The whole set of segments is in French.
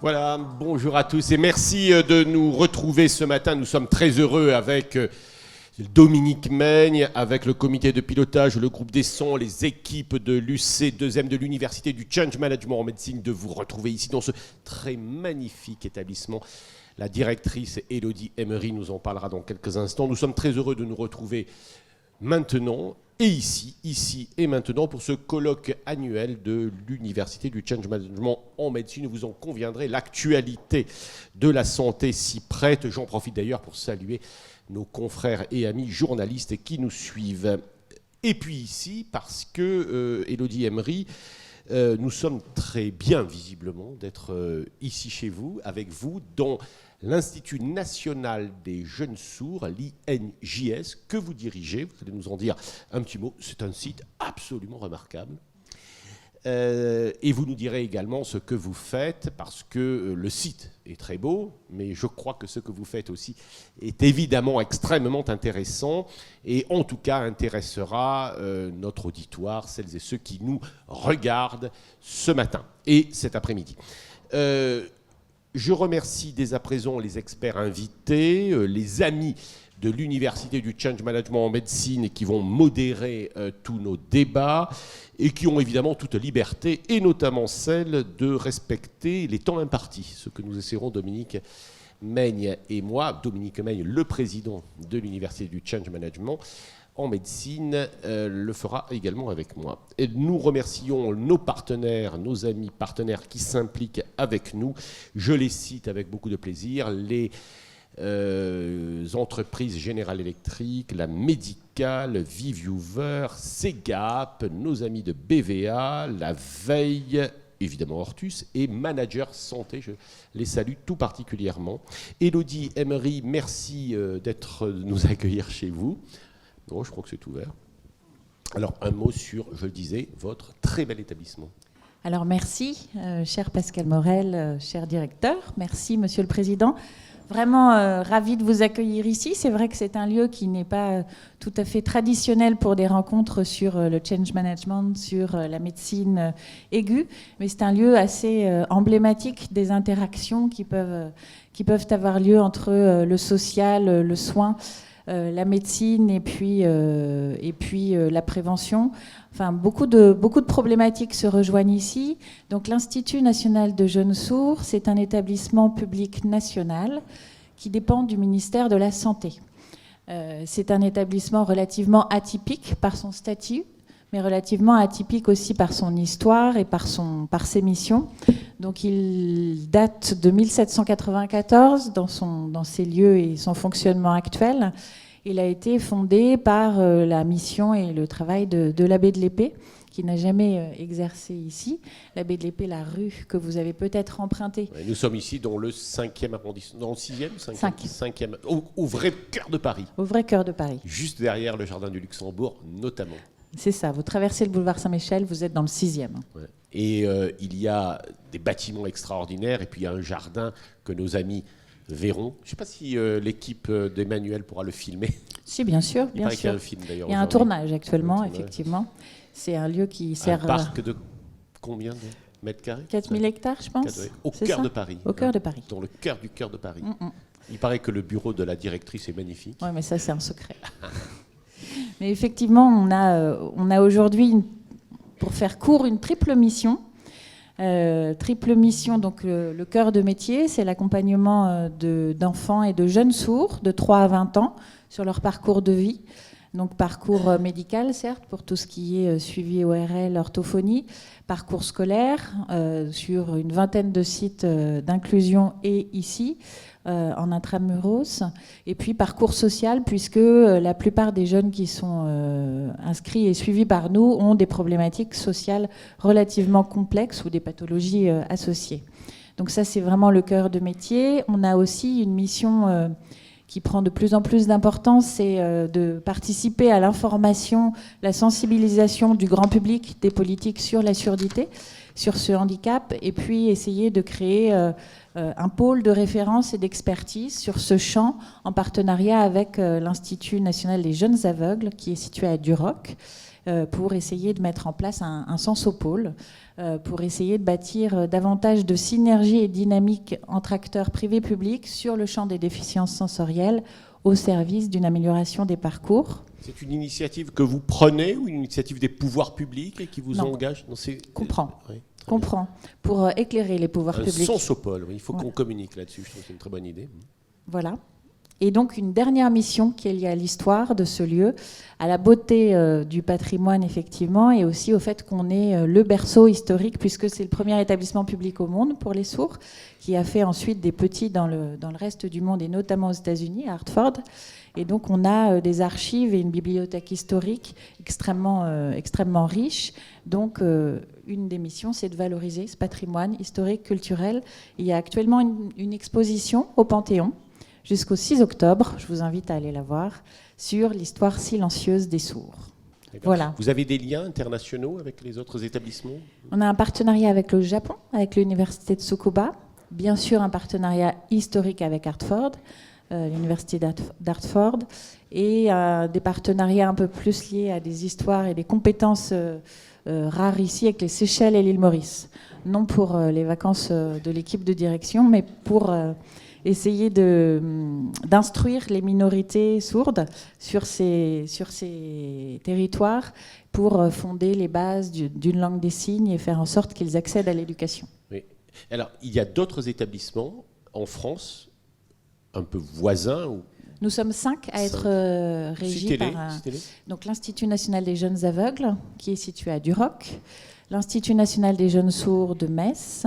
Voilà, bonjour à tous et merci de nous retrouver ce matin. Nous sommes très heureux avec Dominique Meigne, avec le comité de pilotage, le groupe des sons, les équipes de l'UC2M de l'Université du Change Management en médecine de vous retrouver ici dans ce très magnifique établissement. La directrice Élodie Emery nous en parlera dans quelques instants. Nous sommes très heureux de nous retrouver maintenant et ici et maintenant pour ce colloque annuel de l'Université du Change Management en médecine. Vous en conviendrez, l'actualité de la santé s'y prête. J'en profite d'ailleurs pour saluer nos confrères et amis journalistes qui nous suivent. Et puis ici, parce que Élodie Emery, nous sommes très bien visiblement d'être ici chez vous, avec vous, dans l'Institut national des jeunes sourds, l'INJS, que vous dirigez. Vous allez nous en dire un petit mot. C'est un site absolument remarquable. Et vous nous direz également ce que vous faites, parce que le site est très beau, mais je crois que ce que vous faites aussi est évidemment extrêmement intéressant, et en tout cas intéressera notre auditoire, celles et ceux qui nous regardent ce matin et cet après-midi. Je remercie dès à présent les experts invités, les amis de l'Université du Change Management en médecine qui vont modérer tous nos débats et qui ont évidemment toute liberté, et notamment celle de respecter les temps impartis, ce que nous essaierons, Dominique Meigne et moi. Dominique Meigne, le président de l'Université du Change Management en médecine, le fera également avec moi. Et nous remercions nos partenaires, nos amis partenaires qui s'impliquent avec nous. Je les cite avec beaucoup de plaisir. Les entreprises General Electric, la Médicale, Viviewer, Segap, nos amis de BVA, la Veille, évidemment Hortus, et Manager Santé. Je les salue tout particulièrement. Élodie Emery, merci de nous accueillir chez vous. Bon, je crois que c'est ouvert. Alors, un mot sur, je le disais, votre très bel établissement. Alors, merci, cher Pascal Morel, cher directeur. Merci, Monsieur le Président. Vraiment ravi de vous accueillir ici. C'est vrai que c'est un lieu qui n'est pas tout à fait traditionnel pour des rencontres sur le change management, sur la médecine aiguë, mais c'est un lieu assez emblématique des interactions qui peuvent avoir lieu entre le social, le soin, la médecine et puis la prévention. Enfin, beaucoup de problématiques se rejoignent ici. Donc, l'Institut national de jeunes sourds, c'est un établissement public national qui dépend du ministère de la Santé. C'est un établissement relativement atypique par son statut, mais relativement atypique aussi par son histoire et par ses missions. Donc, il date de 1794 dans ses lieux et son fonctionnement actuel. Il a été fondé par la mission et le travail de l'abbé de l'Épée, qui n'a jamais exercé ici. L'abbé de l'Épée, la rue que vous avez peut-être empruntée. Oui, nous sommes ici dans le 5e arrondissement, dans le 6e, 5e, au vrai cœur de Paris. Au vrai cœur de Paris. Juste derrière le Jardin du Luxembourg, notamment. C'est ça, vous traversez le boulevard Saint-Michel, vous êtes dans le 6e. Ouais. Et il y a des bâtiments extraordinaires, et puis il y a un jardin que nos amis verront. Je ne sais pas si l'équipe d'Emmanuel pourra le filmer. Si, bien sûr. Il paraît qu'il y a un film d'ailleurs. Il y a un tournage actuellement, effectivement. C'est un lieu qui sert... Un parc de combien de mètres carrés ? 4000 hectares, je pense. Au cœur de Paris. Au cœur de Paris. Dans le cœur du cœur de Paris. Il paraît que le bureau de la directrice est magnifique. Oui, mais ça, c'est un secret. Mais effectivement, on a aujourd'hui, pour faire court, une triple mission. Donc le cœur de métier, c'est l'accompagnement d'enfants et de jeunes sourds de 3 à 20 ans sur leur parcours de vie. Donc parcours médical, certes, pour tout ce qui est suivi ORL, orthophonie, parcours scolaire sur une vingtaine de sites d'inclusion et ici, en intramuros, et puis parcours social, puisque la plupart des jeunes qui sont inscrits et suivis par nous ont des problématiques sociales relativement complexes ou des pathologies associées. Donc ça, c'est vraiment le cœur de métier. On a aussi une mission qui prend de plus en plus d'importance, c'est de participer à l'information, la sensibilisation du grand public des politiques sur la surdité. sur ce handicap, et puis essayer de créer un pôle de référence et d'expertise sur ce champ en partenariat avec l'Institut national des jeunes aveugles qui est situé à Duroc, pour essayer de mettre en place un sensopôle, pour essayer de bâtir davantage de synergie et dynamique entre acteurs privés publics sur le champ des déficiences sensorielles au service d'une amélioration des parcours. C'est une initiative que vous prenez ou une initiative des pouvoirs publics et qui vous engage dans ces... Comprends. Oui, Comprends. Pour éclairer les pouvoirs publics. Un sensopôle, oui. Il faut qu'on communique là-dessus. Je trouve que c'est une très bonne idée. Voilà. Et donc une dernière mission qui est liée à l'histoire de ce lieu, à la beauté du patrimoine effectivement, et aussi au fait qu'on est le berceau historique, puisque c'est le premier établissement public au monde pour les sourds, qui a fait ensuite des petits dans le reste du monde, et notamment aux États-Unis, à Hartford. Et donc on a des archives et une bibliothèque historique extrêmement riche. Donc une des missions, c'est de valoriser ce patrimoine historique, culturel. Il y a actuellement une exposition au Panthéon, jusqu'au 6 octobre, je vous invite à aller la voir, sur l'histoire silencieuse des sourds. Voilà. Vous avez des liens internationaux avec les autres établissements ? On a un partenariat avec le Japon, avec l'université de Tsukuba, bien sûr un partenariat historique avec Hartford, l'université d'Hartford, et des partenariats un peu plus liés à des histoires et des compétences rares ici avec les Seychelles et l'île Maurice. Non pour les vacances de l'équipe de direction, mais pour... essayer d'instruire les minorités sourdes sur ces territoires pour fonder les bases d'une langue des signes et faire en sorte qu'ils accèdent à l'éducation. Oui. Alors, il y a d'autres établissements en France, un peu voisins ou... Nous sommes 5 à être régis par donc l'Institut national des jeunes aveugles, qui est situé à Duroc, l'Institut national des jeunes sourds de Metz,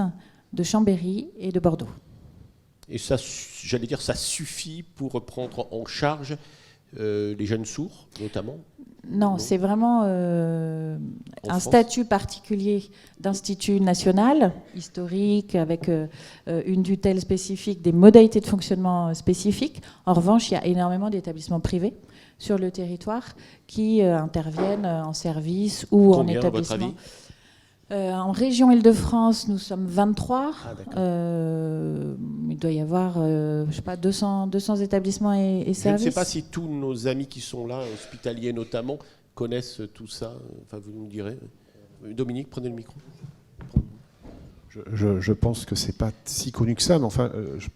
de Chambéry et de Bordeaux. Et ça, j'allais dire, ça suffit pour prendre en charge les jeunes sourds, notamment ? Non, c'est vraiment un statut particulier d'institut national, historique, avec une tutelle spécifique, des modalités de fonctionnement spécifiques. En revanche, il y a énormément d'établissements privés sur le territoire qui interviennent en service ou en établissement. À votre avis ? En région Île-de-France, nous sommes 23. Il doit y avoir, je sais pas, 200 établissements et services. Je ne sais pas si tous nos amis qui sont là, hospitaliers notamment, connaissent tout ça. Enfin, vous nous direz. Dominique, prenez le micro. Je pense que c'est pas si connu que ça, mais enfin, je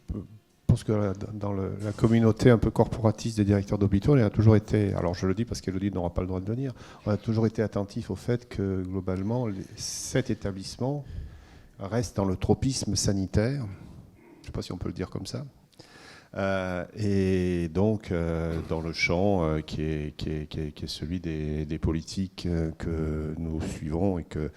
pense que dans la communauté un peu corporatiste des directeurs d'hôpitaux, on a toujours été, alors je le dis parce qu'Élodie n'aura pas le droit de le dire, on a toujours été attentif au fait que globalement, cet établissement reste dans le tropisme sanitaire, je ne sais pas si on peut le dire comme ça, et donc dans le champ qui est celui des politiques que nous suivons et que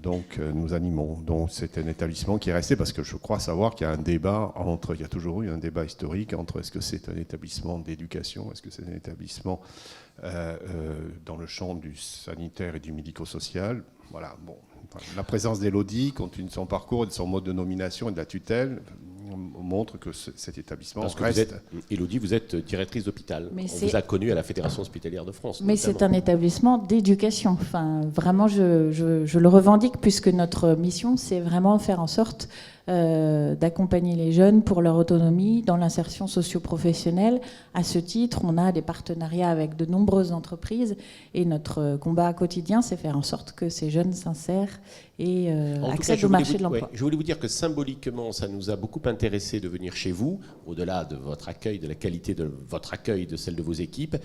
donc nous animons. Donc c'est un établissement qui est resté, parce que je crois savoir qu'il y a un débat il y a toujours eu un débat historique entre est-ce que c'est un établissement d'éducation, est-ce que c'est un établissement dans le champ du sanitaire et du médico-social. Voilà, bon. La présence d'Élodie, compte tenu de son parcours et de son mode de nomination et de la tutelle, montre que cet établissement reste... Élodie, vous êtes directrice d'hôpital. On vous a connu à la Fédération hospitalière de France. Mais notamment. C'est un établissement d'éducation. Enfin, vraiment, je le revendique, puisque notre mission, c'est vraiment faire en sorte d'accompagner les jeunes pour leur autonomie dans l'insertion socio-professionnelle. À ce titre, on a des partenariats avec de nombreuses entreprises, et notre combat quotidien, c'est faire en sorte que ces jeunes s'insèrent et accèdent au marché de l'emploi. Je voulais vous dire que symboliquement, ça nous a beaucoup intéressé de venir chez vous, au-delà de votre accueil, de la qualité de votre accueil, de celle de vos équipes,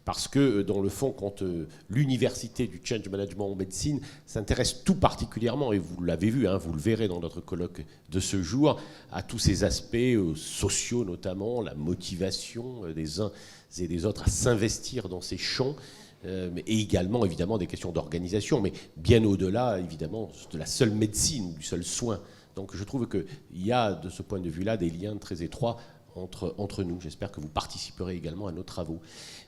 parce que dans le fond, quand l'université du Change Management en médecine s'intéresse tout particulièrement, et vous l'avez vu, vous le verrez dans notre colloque de ce jour, à tous ces aspects sociaux notamment, la motivation des uns et des autres à s'investir dans ces champs, et également évidemment des questions d'organisation, mais bien au-delà évidemment de la seule médecine, du seul soin. Donc je trouve qu'il y a de ce point de vue-là des liens très étroits entre nous. J'espère que vous participerez également à nos travaux.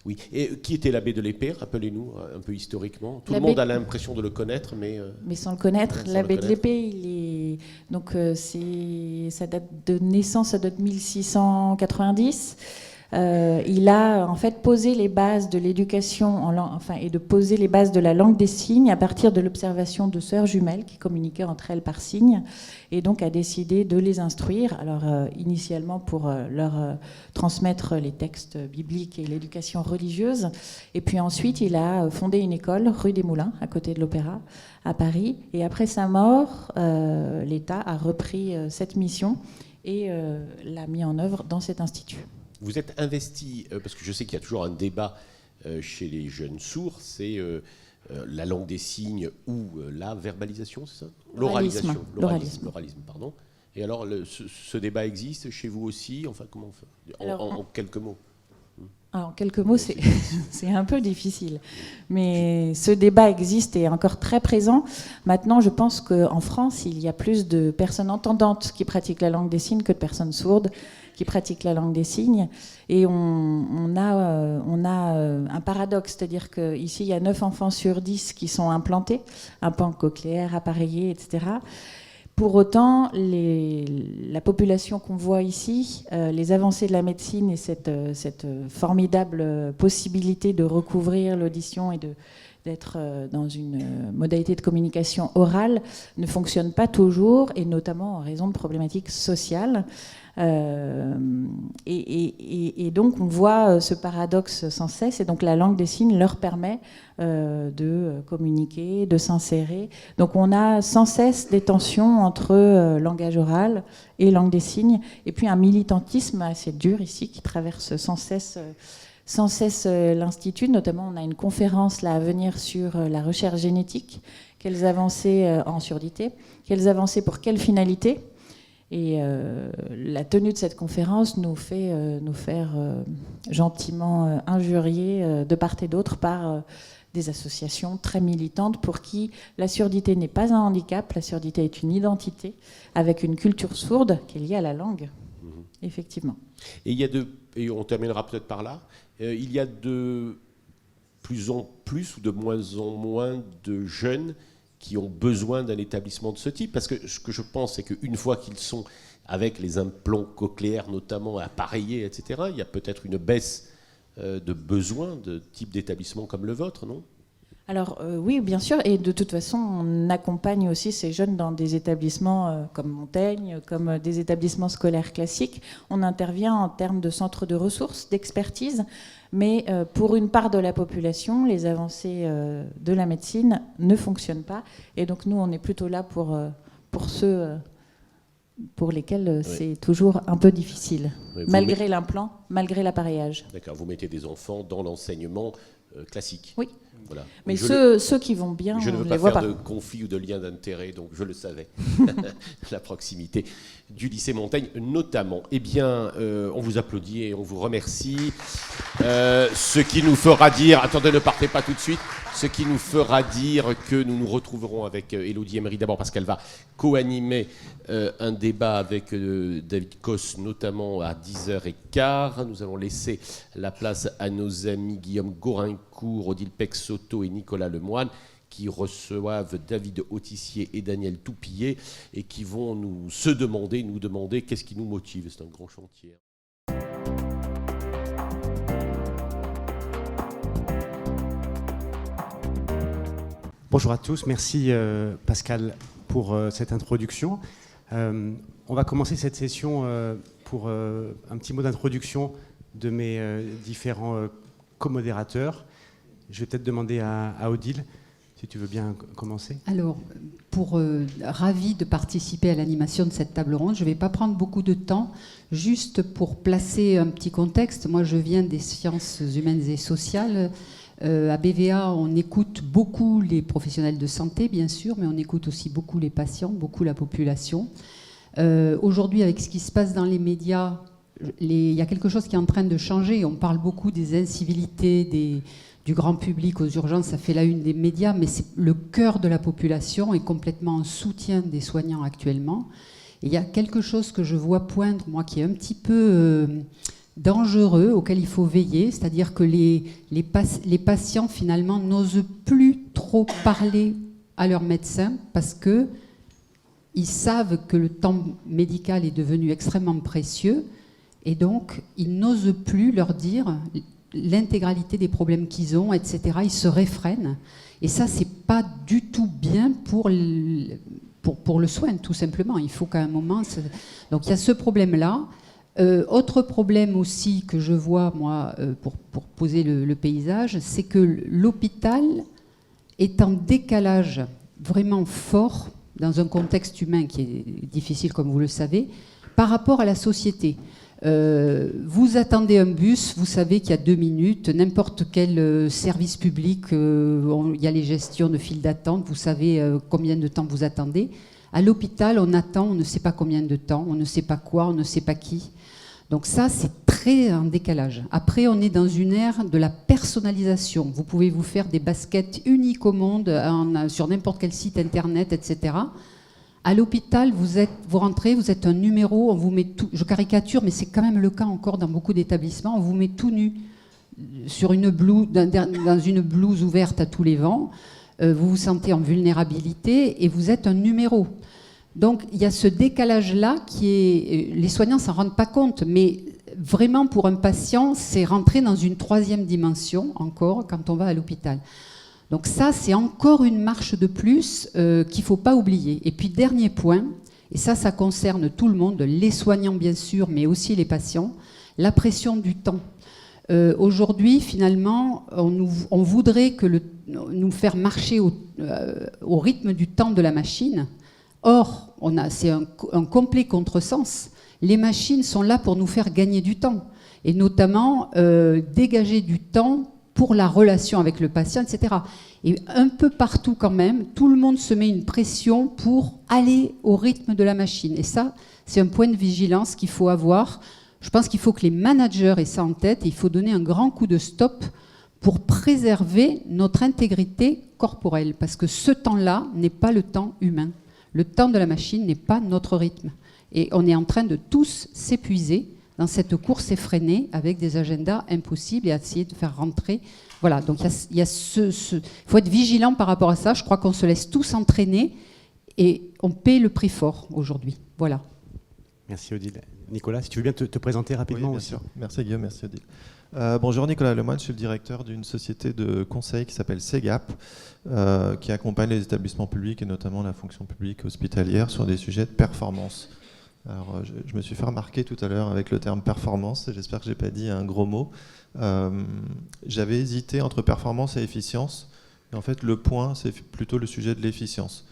Oui. Et qui était l'abbé de l'Épée ? Rappelez-nous un peu historiquement. Tout le monde a l'impression de le connaître, mais sans le connaître. L'abbé de l'Épée, il est donc sa date de naissance, ça date de 1690. Il a en fait posé les bases de l'éducation et de poser les bases de la langue des signes à partir de l'observation de sœurs jumelles qui communiquaient entre elles par signes, et donc a décidé de les instruire. Alors initialement pour leur transmettre les textes bibliques et l'éducation religieuse, et puis ensuite il a fondé une école rue des Moulins à côté de l'Opéra à Paris, et après sa mort, l'État a repris cette mission et l'a mis en œuvre dans cet institut. Vous êtes investi, parce que je sais qu'il y a toujours un débat chez les jeunes sourds, c'est la langue des signes ou la verbalisation, c'est ça ? L'oralisation. L'oralisme, pardon. Et alors, ce débat existe chez vous aussi ? Enfin, comment on fait ? En quelques mots. En quelques mots, c'est un peu difficile. Mais ce débat existe et est encore très présent. Maintenant, je pense qu'en France, il y a plus de personnes entendantes qui pratiquent la langue des signes que de personnes sourdes qui pratiquent la langue des signes. Et on a un paradoxe, c'est-à-dire qu'ici, il y a 9 enfants sur 10 qui sont implantés, implants cochléaires, appareillés, etc. Pour autant, la population qu'on voit ici, les avancées de la médecine et cette formidable possibilité de recouvrir l'audition et d'être dans une modalité de communication orale ne fonctionnent pas toujours, et notamment en raison de problématiques sociales. Et donc on voit ce paradoxe sans cesse, et donc la langue des signes leur permet de communiquer, de s'insérer. Donc on a sans cesse des tensions entre langage oral et langue des signes, et puis un militantisme assez dur ici qui traverse sans cesse l'Institut. Notamment on a une conférence là à venir sur la recherche génétique, quelles avancées en surdité, quelles avancées pour quelle finalité. Et la tenue de cette conférence nous fait nous faire gentiment injurier de part et d'autre par des associations très militantes pour qui la surdité n'est pas un handicap, la surdité est une identité avec une culture sourde qui est liée à la langue, effectivement. Et et on terminera peut-être par là, il y a de plus en plus ou de moins en moins de jeunes qui ont besoin d'un établissement de ce type. Parce que ce que je pense, c'est qu'une fois qu'ils sont avec les implants cochléaires notamment appareillés, etc., il y a peut-être une baisse de besoin de type d'établissement comme le vôtre, non ? Alors oui, bien sûr, et de toute façon, on accompagne aussi ces jeunes dans des établissements comme Montaigne, comme des établissements scolaires classiques. On intervient en termes de centres de ressources, d'expertise, mais pour une part de la population, les avancées de la médecine ne fonctionnent pas. Et donc nous, on est plutôt là pour ceux pour lesquels c'est toujours un peu difficile, malgré l'implant, malgré l'appareillage. D'accord, vous mettez des enfants dans l'enseignement classique. Oui. Voilà. Mais ceux qui vont bien, je ne veux on pas les voit faire pas. de conflit ou de lien d'intérêt, donc je le savais. La proximité du lycée Montaigne, notamment. Eh bien, on vous applaudit et on vous remercie. Ce qui nous fera dire... Attendez, ne partez pas tout de suite. Ce qui nous fera dire que nous nous retrouverons avec Élodie Emery, d'abord parce qu'elle va co-animer un débat avec David Cos, notamment à 10h15. Nous allons laisser la place à nos amis Guillaume Gorincourt, Odile Peixoto et Nicolas Lemoine, qui reçoivent David Autissier et Daniel Toupillet et qui vont nous demander qu'est-ce qui nous motive. C'est un grand chantier. Bonjour à tous, merci Pascal pour cette introduction. On va commencer cette session pour un petit mot d'introduction de mes différents co-modérateurs. Je vais peut-être demander à Odile, si tu veux bien commencer. Alors, ravi de participer à l'animation de cette table ronde. Je ne vais pas prendre beaucoup de temps, juste pour placer un petit contexte. Moi, je viens des sciences humaines et sociales. À BVA, on écoute beaucoup les professionnels de santé, bien sûr, mais on écoute aussi beaucoup les patients, beaucoup la population. Aujourd'hui, avec ce qui se passe dans les médias, il y a quelque chose qui est en train de changer. On parle beaucoup des incivilités du grand public aux urgences, ça fait la une des médias, mais le cœur de la population est complètement en soutien des soignants actuellement. Et il y a quelque chose que je vois poindre, moi, qui est un petit peu dangereux, auquel il faut veiller, c'est-à-dire que les patients, finalement, n'osent plus trop parler à leur médecin parce qu'ils savent que le temps médical est devenu extrêmement précieux, Et donc, ils n'osent plus leur dire l'intégralité des problèmes qu'ils ont, etc. Ils se réfrènent. Et ça, c'est pas du tout bien pour le soin, tout simplement. Il faut qu'à un moment... Donc, il y a ce problème-là. Autre problème aussi que je vois, moi, pour poser le paysage, c'est que l'hôpital est en décalage vraiment fort dans un contexte humain qui est difficile, comme vous le savez, par rapport à la société. Vous attendez un bus, vous savez qu'il y a 2 minutes, n'importe quel service public, il y a les gestions de files d'attente, vous savez combien de temps vous attendez. À l'hôpital, on attend, on ne sait pas combien de temps, on ne sait pas quoi, on ne sait pas qui. Donc ça, c'est très en décalage. Après, on est dans une ère de la personnalisation. Vous pouvez vous faire des baskets uniques au monde sur n'importe quel site internet, etc. À l'hôpital, vous rentrez, vous êtes un numéro, on vous met tout. Je caricature, mais c'est quand même le cas encore dans beaucoup d'établissements. On vous met tout nu sur une blouse, dans une blouse ouverte à tous les vents. Vous vous sentez en vulnérabilité et vous êtes un numéro. Donc il y a ce décalage-là qui est... Les soignants ne s'en rendent pas compte, mais vraiment pour un patient, c'est rentrer dans une 3e dimension encore quand on va à l'hôpital. Donc ça, c'est encore une marche de plus qu'il ne faut pas oublier. Et puis dernier point, et ça concerne tout le monde, les soignants bien sûr, mais aussi les patients, la pression du temps. Aujourd'hui, finalement, on voudrait nous faire marcher au rythme du temps de la machine. Or, c'est un complet contresens. Les machines sont là pour nous faire gagner du temps, et notamment dégager du temps pour la relation avec le patient, etc. Et un peu partout quand même, tout le monde se met une pression pour aller au rythme de la machine. Et ça, c'est un point de vigilance qu'il faut avoir. Je pense qu'il faut que les managers aient ça en tête, et il faut donner un grand coup de stop pour préserver notre intégrité corporelle, parce que ce temps-là n'est pas le temps humain. Le temps de la machine n'est pas notre rythme. Et on est en train de tous s'épuiser dans cette course effrénée avec des agendas impossibles et essayer de faire rentrer. Voilà, donc il faut être vigilant par rapport à ça. Je crois qu'on se laisse tous entraîner et on paie le prix fort aujourd'hui. Voilà. Merci Odile. Nicolas, si tu veux bien te présenter rapidement. Oui, bien aussi. sûr. Merci Guillaume, merci Odile. Bonjour, Nicolas Lemoine, je suis le directeur d'une société de conseil qui s'appelle CEGAP, qui accompagne les établissements publics et notamment la fonction publique hospitalière sur des sujets de performance. Alors, je me suis fait remarquer tout à l'heure avec le terme performance, et j'espère que je n'ai pas dit un gros mot. J'avais hésité entre performance et efficience, et en fait le point c'est plutôt le sujet de l'efficience.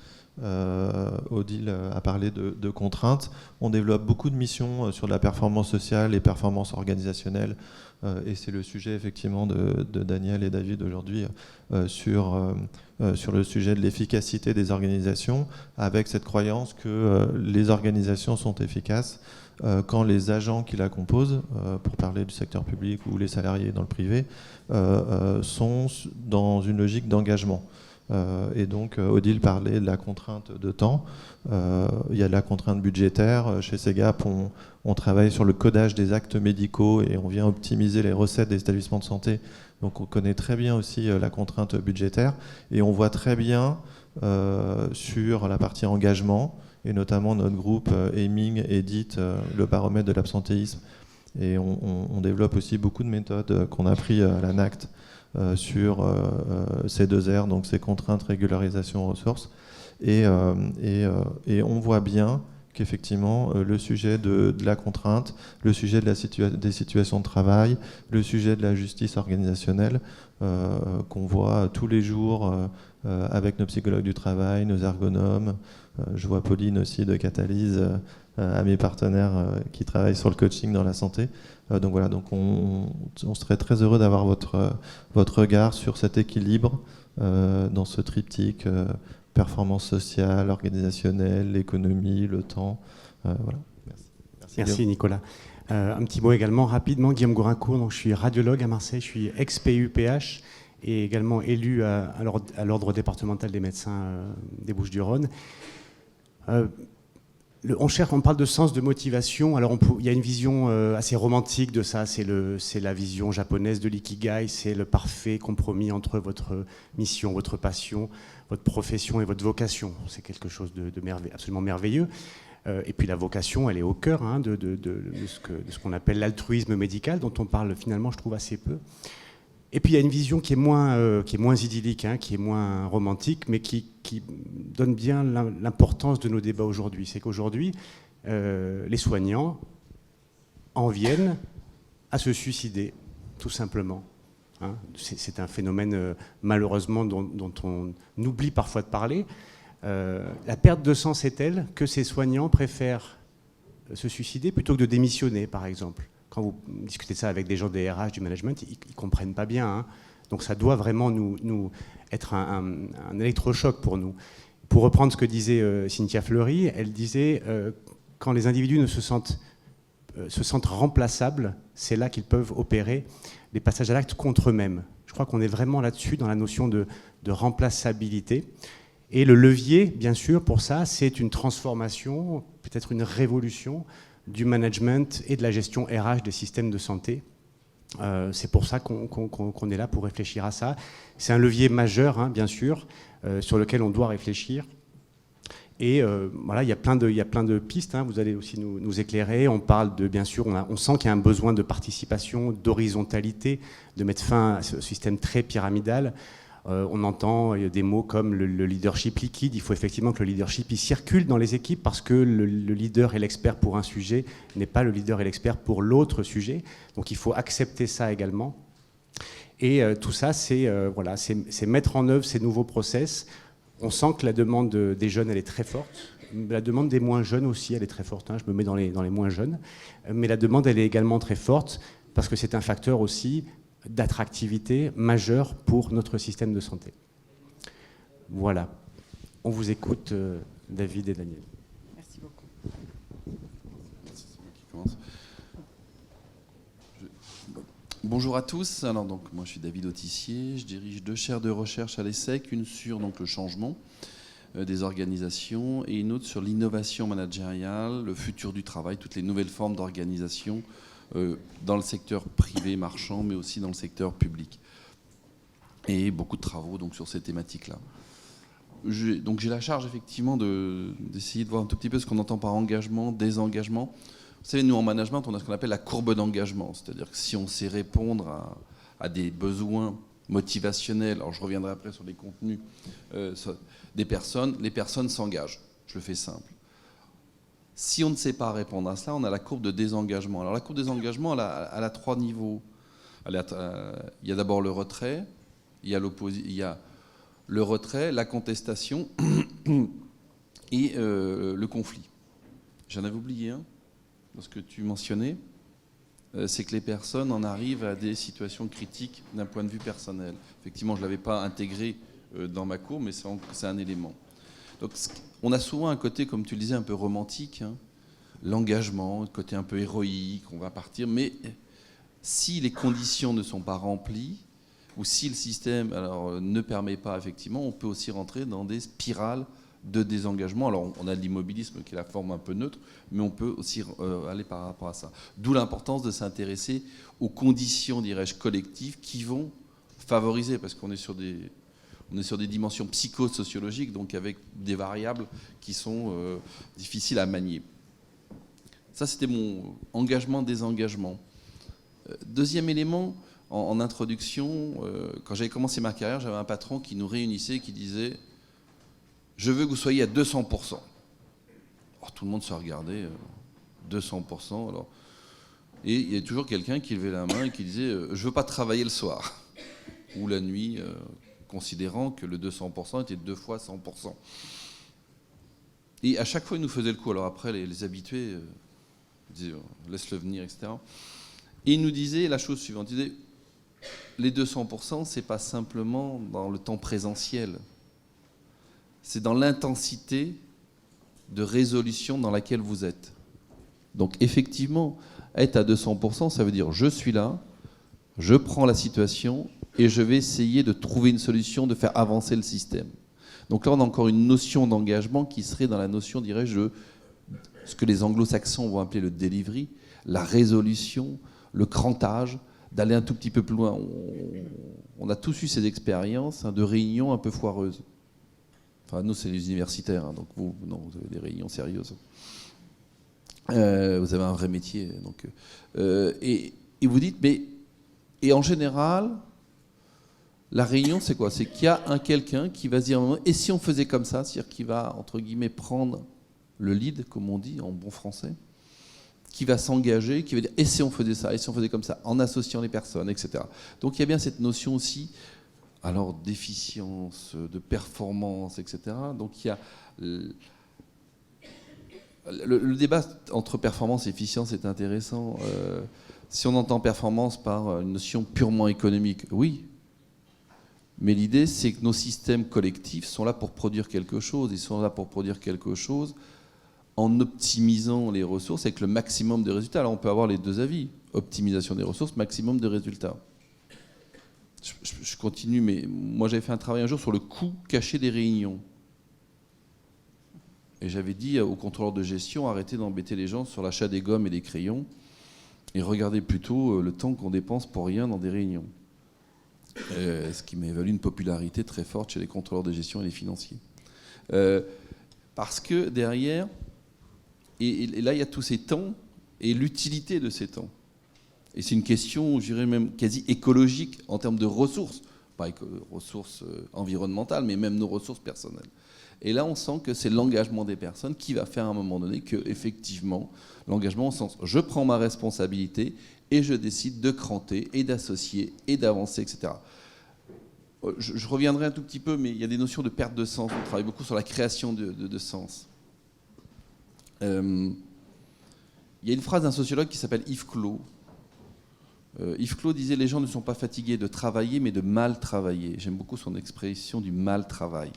Odile a parlé de contraintes. On développe beaucoup de missions sur la performance sociale et performance organisationnelle, et c'est le sujet effectivement de Daniel et David aujourd'hui sur le sujet de l'efficacité des organisations, avec cette croyance que les organisations sont efficaces quand les agents qui la composent, pour parler du secteur public ou les salariés dans le privé, sont dans une logique d'engagement. Et donc Odile parlait de la contrainte de temps, il y a de la contrainte budgétaire. Chez CEGAP, on travaille sur le codage des actes médicaux et on vient optimiser les recettes des établissements de santé. Donc on connaît très bien aussi la contrainte budgétaire, et on voit très bien sur la partie engagement, et notamment notre groupe Aiming édite le baromètre de l'absentéisme, et on développe aussi beaucoup de méthodes qu'on a appris à la NACT sur ces 2 R, donc ces contraintes, régularisation, ressources, et on voit bien qu'effectivement le sujet de la contrainte, le sujet des situations de travail, le sujet de la justice organisationnelle qu'on voit tous les jours avec nos psychologues du travail, nos ergonomes. Je vois Pauline aussi de Catalyse, à mes partenaires qui travaillent sur le coaching dans la santé. Donc voilà, donc on serait très heureux d'avoir votre regard sur cet équilibre dans ce triptyque performance sociale, organisationnelle, l'économie, le temps. Voilà. Merci Nicolas. Un petit mot également rapidement, Guillaume Gorincourt, donc je suis radiologue à Marseille, je suis ex-PUPH et également élu à l'ordre départemental des médecins des Bouches-du-Rhône. On parle de sens, de motivation. Alors il y a une vision assez romantique de ça, c'est la vision japonaise de l'ikigai, c'est le parfait compromis entre votre mission, votre passion, votre profession et votre vocation. C'est quelque chose de absolument merveilleux. Et puis la vocation, elle est au cœur de ce qu'on appelle l'altruisme médical, dont on parle finalement, je trouve, assez peu. Et puis il y a une vision qui est moins idyllique, qui est moins romantique, mais qui donne bien l'importance de nos débats aujourd'hui. C'est qu'aujourd'hui, les soignants en viennent à se suicider, tout simplement. C'est un phénomène, malheureusement, dont on oublie parfois de parler. La perte de sens est telle que ces soignants préfèrent se suicider plutôt que de démissionner, par exemple. Quand vous discutez de ça avec des gens des RH, du management, ils ne comprennent pas bien. Donc ça doit vraiment nous être un électrochoc pour nous. Pour reprendre ce que disait Cynthia Fleury, elle disait quand les individus se sentent remplaçables, c'est là qu'ils peuvent opérer des passages à l'acte contre eux-mêmes. Je crois qu'on est vraiment là-dessus, dans la notion de remplaçabilité. Et le levier, bien sûr, pour ça, c'est une transformation, peut-être une révolution du management et de la gestion RH des systèmes de santé. C'est pour ça qu'on est là pour réfléchir à ça. C'est un levier majeur, bien sûr, sur lequel on doit réfléchir. Et voilà, il y a plein de pistes. Vous allez aussi nous éclairer. On parle de, bien sûr, on sent qu'il y a un besoin de participation, d'horizontalité, de mettre fin à ce système très pyramidal. On entend des mots comme le leadership liquide. Il faut effectivement que le leadership il circule dans les équipes parce que le leader et l'expert pour un sujet n'est pas le leader et l'expert pour l'autre sujet. Donc il faut accepter ça également. Et tout ça, c'est mettre en œuvre ces nouveaux process. On sent que la demande des jeunes, elle est très forte. La demande des moins jeunes aussi, elle est très forte. Je me mets dans les moins jeunes. Mais la demande, elle est également très forte parce que c'est un facteur aussi d'attractivité majeure pour notre système de santé. Voilà. On vous écoute, David et Daniel. Merci beaucoup. Bonjour à tous. Alors donc moi je suis David Autissier, je dirige 2 chaires de recherche à l'ESSEC, une sur donc le changement des organisations et une autre sur l'innovation managériale, le futur du travail, toutes les nouvelles formes d'organisation dans le secteur privé marchand, mais aussi dans le secteur public. Et beaucoup de travaux donc, sur ces thématiques-là. Donc j'ai la charge effectivement d'essayer de voir un tout petit peu ce qu'on entend par engagement, désengagement. Vous savez, nous en management, on a ce qu'on appelle la courbe d'engagement. C'est-à-dire que si on sait répondre à des besoins motivationnels, alors je reviendrai après sur les contenus des personnes, les personnes s'engagent. Je le fais simple. Si on ne sait pas répondre à cela, on a la courbe de désengagement. Alors la courbe de désengagement, elle a 3 niveaux. Il y a d'abord le retrait, il y a le retrait, la contestation et le conflit. J'en avais oublié un, dans ce que tu mentionnais, c'est que les personnes en arrivent à des situations critiques d'un point de vue personnel. Effectivement, je ne l'avais pas intégré dans ma courbe, mais c'est un élément. Donc, on a souvent un côté, comme tu le disais, un peu romantique, l'engagement, le côté un peu héroïque, on va partir, mais si les conditions ne sont pas remplies, ou si le système ne permet pas, effectivement, on peut aussi rentrer dans des spirales de désengagement. Alors, on a l'immobilisme qui est la forme un peu neutre, mais on peut aussi aller par rapport à ça. D'où l'importance de s'intéresser aux conditions, dirais-je, collectives qui vont favoriser, parce qu'on est sur des dimensions psychosociologiques, donc avec des variables qui sont difficiles à manier. Ça, c'était mon engagement-désengagement. Deuxième élément, en introduction, quand j'avais commencé ma carrière, j'avais un patron qui nous réunissait, qui disait « Je veux que vous soyez à 200%. » Alors, tout le monde se regardait, 200%. Alors. Et il y a toujours quelqu'un qui levait la main et qui disait « Je ne veux pas travailler le soir. » Ou la nuit, considérant que le 200% était 2 fois 100%. Et à chaque fois, il nous faisait le coup. Alors après, les habitués disaient « Laisse-le venir, etc. » Et il nous disait la chose suivante. Il disait « Les 200%, ce n'est pas simplement dans le temps présentiel. C'est dans l'intensité de résolution dans laquelle vous êtes. Donc effectivement, être à 200%, ça veut dire je suis là, je prends la situation et je vais essayer de trouver une solution, de faire avancer le système. Donc là, on a encore une notion d'engagement qui serait dans la notion, dirais-je, de ce que les anglo-saxons vont appeler le delivery, la résolution, le crantage, d'aller un tout petit peu plus loin. On a tous eu ces expériences de réunions un peu foireuses. Enfin, nous, c'est les universitaires, donc vous avez des réunions sérieuses. Vous avez un vrai métier. Donc, et vous dites, mais... Et en général, la réunion, c'est quoi? C'est qu'il y a quelqu'un qui va se dire, et si on faisait comme ça? C'est-à-dire qui va, entre guillemets, prendre le lead, comme on dit en bon français, qui va s'engager, qui va dire, et si on faisait ça? Et si on faisait comme ça? En associant les personnes, etc. Donc il y a bien cette notion aussi, alors d'efficience, de performance, etc. Donc il y a... Le débat entre performance et efficience est intéressant. Si on entend performance par une notion purement économique, oui. Mais l'idée, c'est que nos systèmes collectifs sont là pour produire quelque chose. Ils sont là pour produire quelque chose en optimisant les ressources avec le maximum de résultats. Alors on peut avoir les deux avis. Optimisation des ressources, maximum de résultats. Je continue, mais moi j'avais fait un travail un jour sur le coût caché des réunions. Et j'avais dit aux contrôleurs de gestion, arrêtez d'embêter les gens sur l'achat des gommes et des crayons et regardez plutôt le temps qu'on dépense pour rien dans des réunions. Ce qui m'a valu une popularité très forte chez les contrôleurs de gestion et les financiers. Parce que derrière, et là il y a tous ces temps et l'utilité de ces temps. Et c'est une question, je dirais même quasi écologique en termes de ressources, pas ressources environnementales, mais même nos ressources personnelles. Et là, on sent que c'est l'engagement des personnes qui va faire à un moment donné que, effectivement, l'engagement au sens je prends ma responsabilité et je décide de cranter et d'associer et d'avancer, etc. Je reviendrai un tout petit peu, mais il y a des notions de perte de sens. On travaille beaucoup sur la création de sens. Il y a une phrase d'un sociologue qui s'appelle Yves Clos. Yves Clos disait « Les gens ne sont pas fatigués de travailler, mais de mal travailler ». J'aime beaucoup son expression du mal-travail.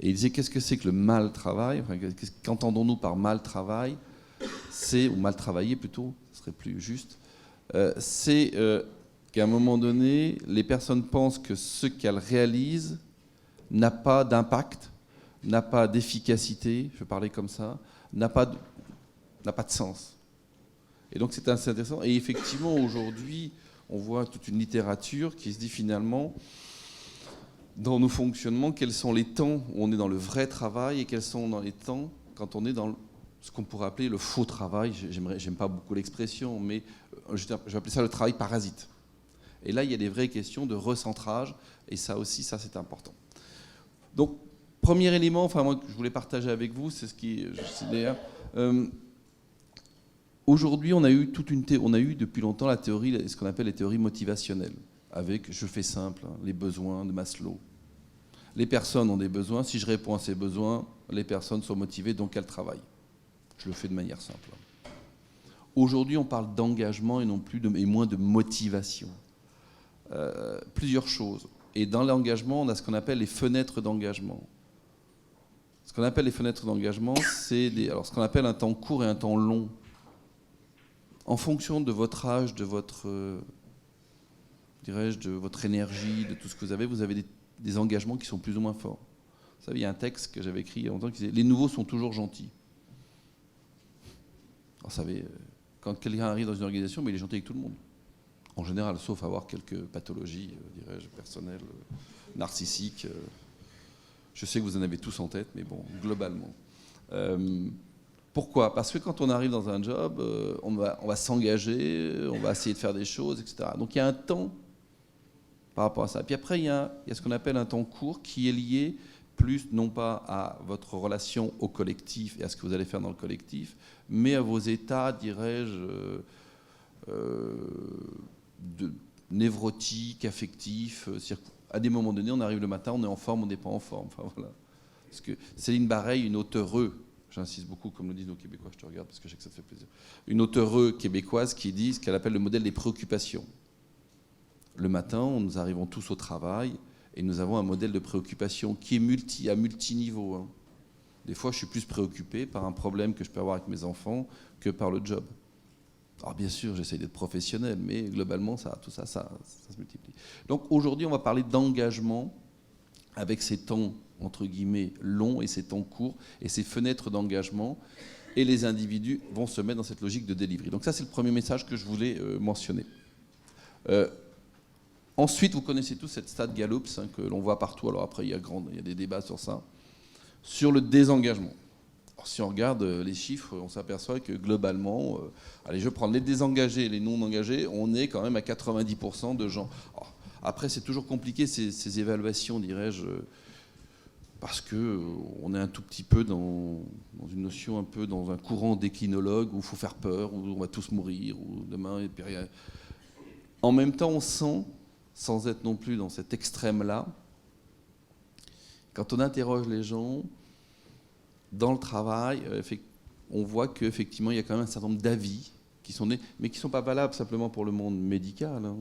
Et il disait, qu'est-ce que c'est que le mal-travail? Enfin, qu'entendons-nous par mal-travail? C'est, ou mal-travailler plutôt, ce serait plus juste, c'est qu'à un moment donné, les personnes pensent que ce qu'elles réalisent n'a pas d'impact, n'a pas d'efficacité, je vais parler comme ça, n'a pas de sens. Et donc c'est assez intéressant. Et effectivement, aujourd'hui, on voit toute une littérature qui se dit finalement... dans nos fonctionnements, quels sont les temps où on est dans le vrai travail et quels sont dans les temps quand on est dans ce qu'on pourrait appeler le faux travail. J'aime pas beaucoup l'expression, mais je vais appeler ça le travail parasite. Et là, il y a des vraies questions de recentrage, et ça aussi, ça c'est important. Donc, premier élément, enfin moi que je voulais partager avec vous, c'est ce qui, aujourd'hui, on a eu depuis longtemps la théorie, ce qu'on appelle les théories motivationnelles, avec, je fais simple, les besoins de Maslow. Les personnes ont des besoins, si je réponds à ces besoins, les personnes sont motivées, donc elles travaillent. Je le fais de manière simple. Aujourd'hui, on parle d'engagement et moins de motivation. Plusieurs choses. Et dans l'engagement, on a ce qu'on appelle les fenêtres d'engagement. Ce qu'on appelle les fenêtres d'engagement, c'est ce qu'on appelle un temps court et un temps long. En fonction de votre âge, de votre énergie, de tout ce que vous avez des engagements qui sont plus ou moins forts. Vous savez, il y a un texte que j'avais écrit il y a longtemps qui disait « Les nouveaux sont toujours gentils ». Alors, vous savez, quand quelqu'un arrive dans une organisation, mais il est gentil avec tout le monde. En général, sauf avoir quelques pathologies, dirais-je, personnelles, narcissiques. Je sais que vous en avez tous en tête, mais bon, globalement. Pourquoi? Parce que quand on arrive dans un job, on va s'engager, on va essayer de faire des choses, etc. Donc il y a un temps par rapport à ça. Puis après, il y a ce qu'on appelle un temps court qui est lié plus, non pas à votre relation au collectif et à ce que vous allez faire dans le collectif, mais à vos états, dirais-je, névrotiques, affectifs. À des moments donnés, on arrive le matin, on est en forme, on n'est pas en forme. Enfin, voilà. Parce que Céline Bareil, une auteure, j'insiste beaucoup, comme le disent nos Québécois, je te regarde parce que je sais que ça te fait plaisir, une auteure québécoise qui dit ce qu'elle appelle le modèle des préoccupations. Le matin, nous arrivons tous au travail et nous avons un modèle de préoccupation qui est à multiniveau. Hein. Des fois, je suis plus préoccupé par un problème que je peux avoir avec mes enfants que par le job. Alors bien sûr, j'essaie d'être professionnel, mais globalement, tout ça se multiplie. Donc aujourd'hui, on va parler d'engagement avec ces temps, entre guillemets, longs et ces temps courts et ces fenêtres d'engagement. Et les individus vont se mettre dans cette logique de delivery. Donc ça, c'est le premier message que je voulais mentionner. Ensuite, vous connaissez tous cette stat Gallup que l'on voit partout. Alors après, il y a des débats sur ça. Sur le désengagement. Alors, si on regarde les chiffres, on s'aperçoit que globalement, allez, je vais prendre les désengagés et les non engagés, on est quand même à 90% de gens. Alors, après, c'est toujours compliqué ces évaluations, dirais-je, parce qu'on est un tout petit peu dans une notion, un peu dans un courant déclinologue où il faut faire peur, où on va tous mourir, ou demain, et puis rien. En même temps, on sent, sans être non plus dans cet extrême-là, quand on interroge les gens dans le travail, on voit qu'effectivement, il y a quand même un certain nombre d'avis qui sont nés, mais qui ne sont pas valables simplement pour le monde médical. Hein.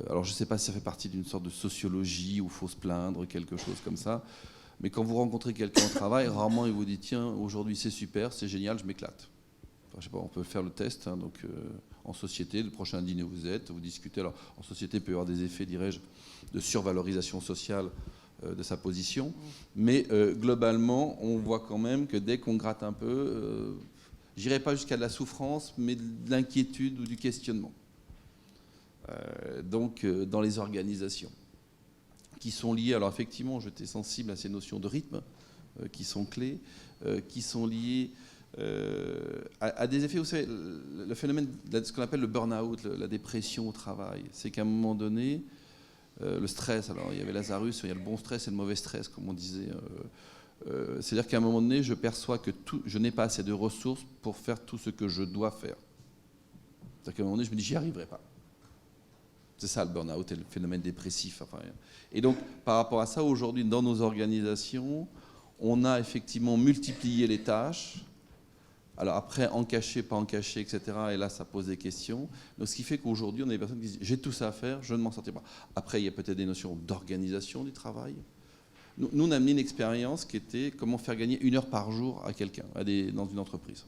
Alors, je ne sais pas si ça fait partie d'une sorte de sociologie où il faut se plaindre, quelque chose comme ça. Mais quand vous rencontrez quelqu'un au travail, rarement il vous dit « Tiens, aujourd'hui c'est super, c'est génial, je m'éclate ». Enfin, je sais pas, on peut faire le test. Hein, donc, en société, le prochain dîner où vous discutez. Alors, en société, il peut y avoir des effets, dirais-je, de survalorisation sociale de sa position. Mais globalement, on voit quand même que dès qu'on gratte un peu, j'irai pas jusqu'à de la souffrance, mais de l'inquiétude ou du questionnement. Donc, dans les organisations qui sont liées, alors effectivement, j'étais sensible à ces notions de rythme qui sont clés, qui sont liées à des effets, vous savez, le phénomène de ce qu'on appelle le burn-out, la dépression au travail, c'est qu'à un moment donné, le stress, alors il y avait Lazarus, il y a le bon stress et le mauvais stress, comme on disait. C'est-à-dire qu'à un moment donné, je perçois que je n'ai pas assez de ressources pour faire tout ce que je dois faire. C'est-à-dire qu'à un moment donné, je me dis, j'y arriverai pas. C'est ça le burn-out et le phénomène dépressif. Enfin, et donc, par rapport à ça, aujourd'hui, dans nos organisations, on a effectivement multiplié les tâches. Alors après, en caché, pas en caché, etc. Et là, ça pose des questions. Donc, ce qui fait qu'aujourd'hui, on a des personnes qui disent « j'ai tout ça à faire, je ne m'en sortirai pas ». Après, il y a peut-être des notions d'organisation du travail. Nous, on a amené une expérience qui était comment faire gagner 1 heure par jour à quelqu'un, dans une entreprise.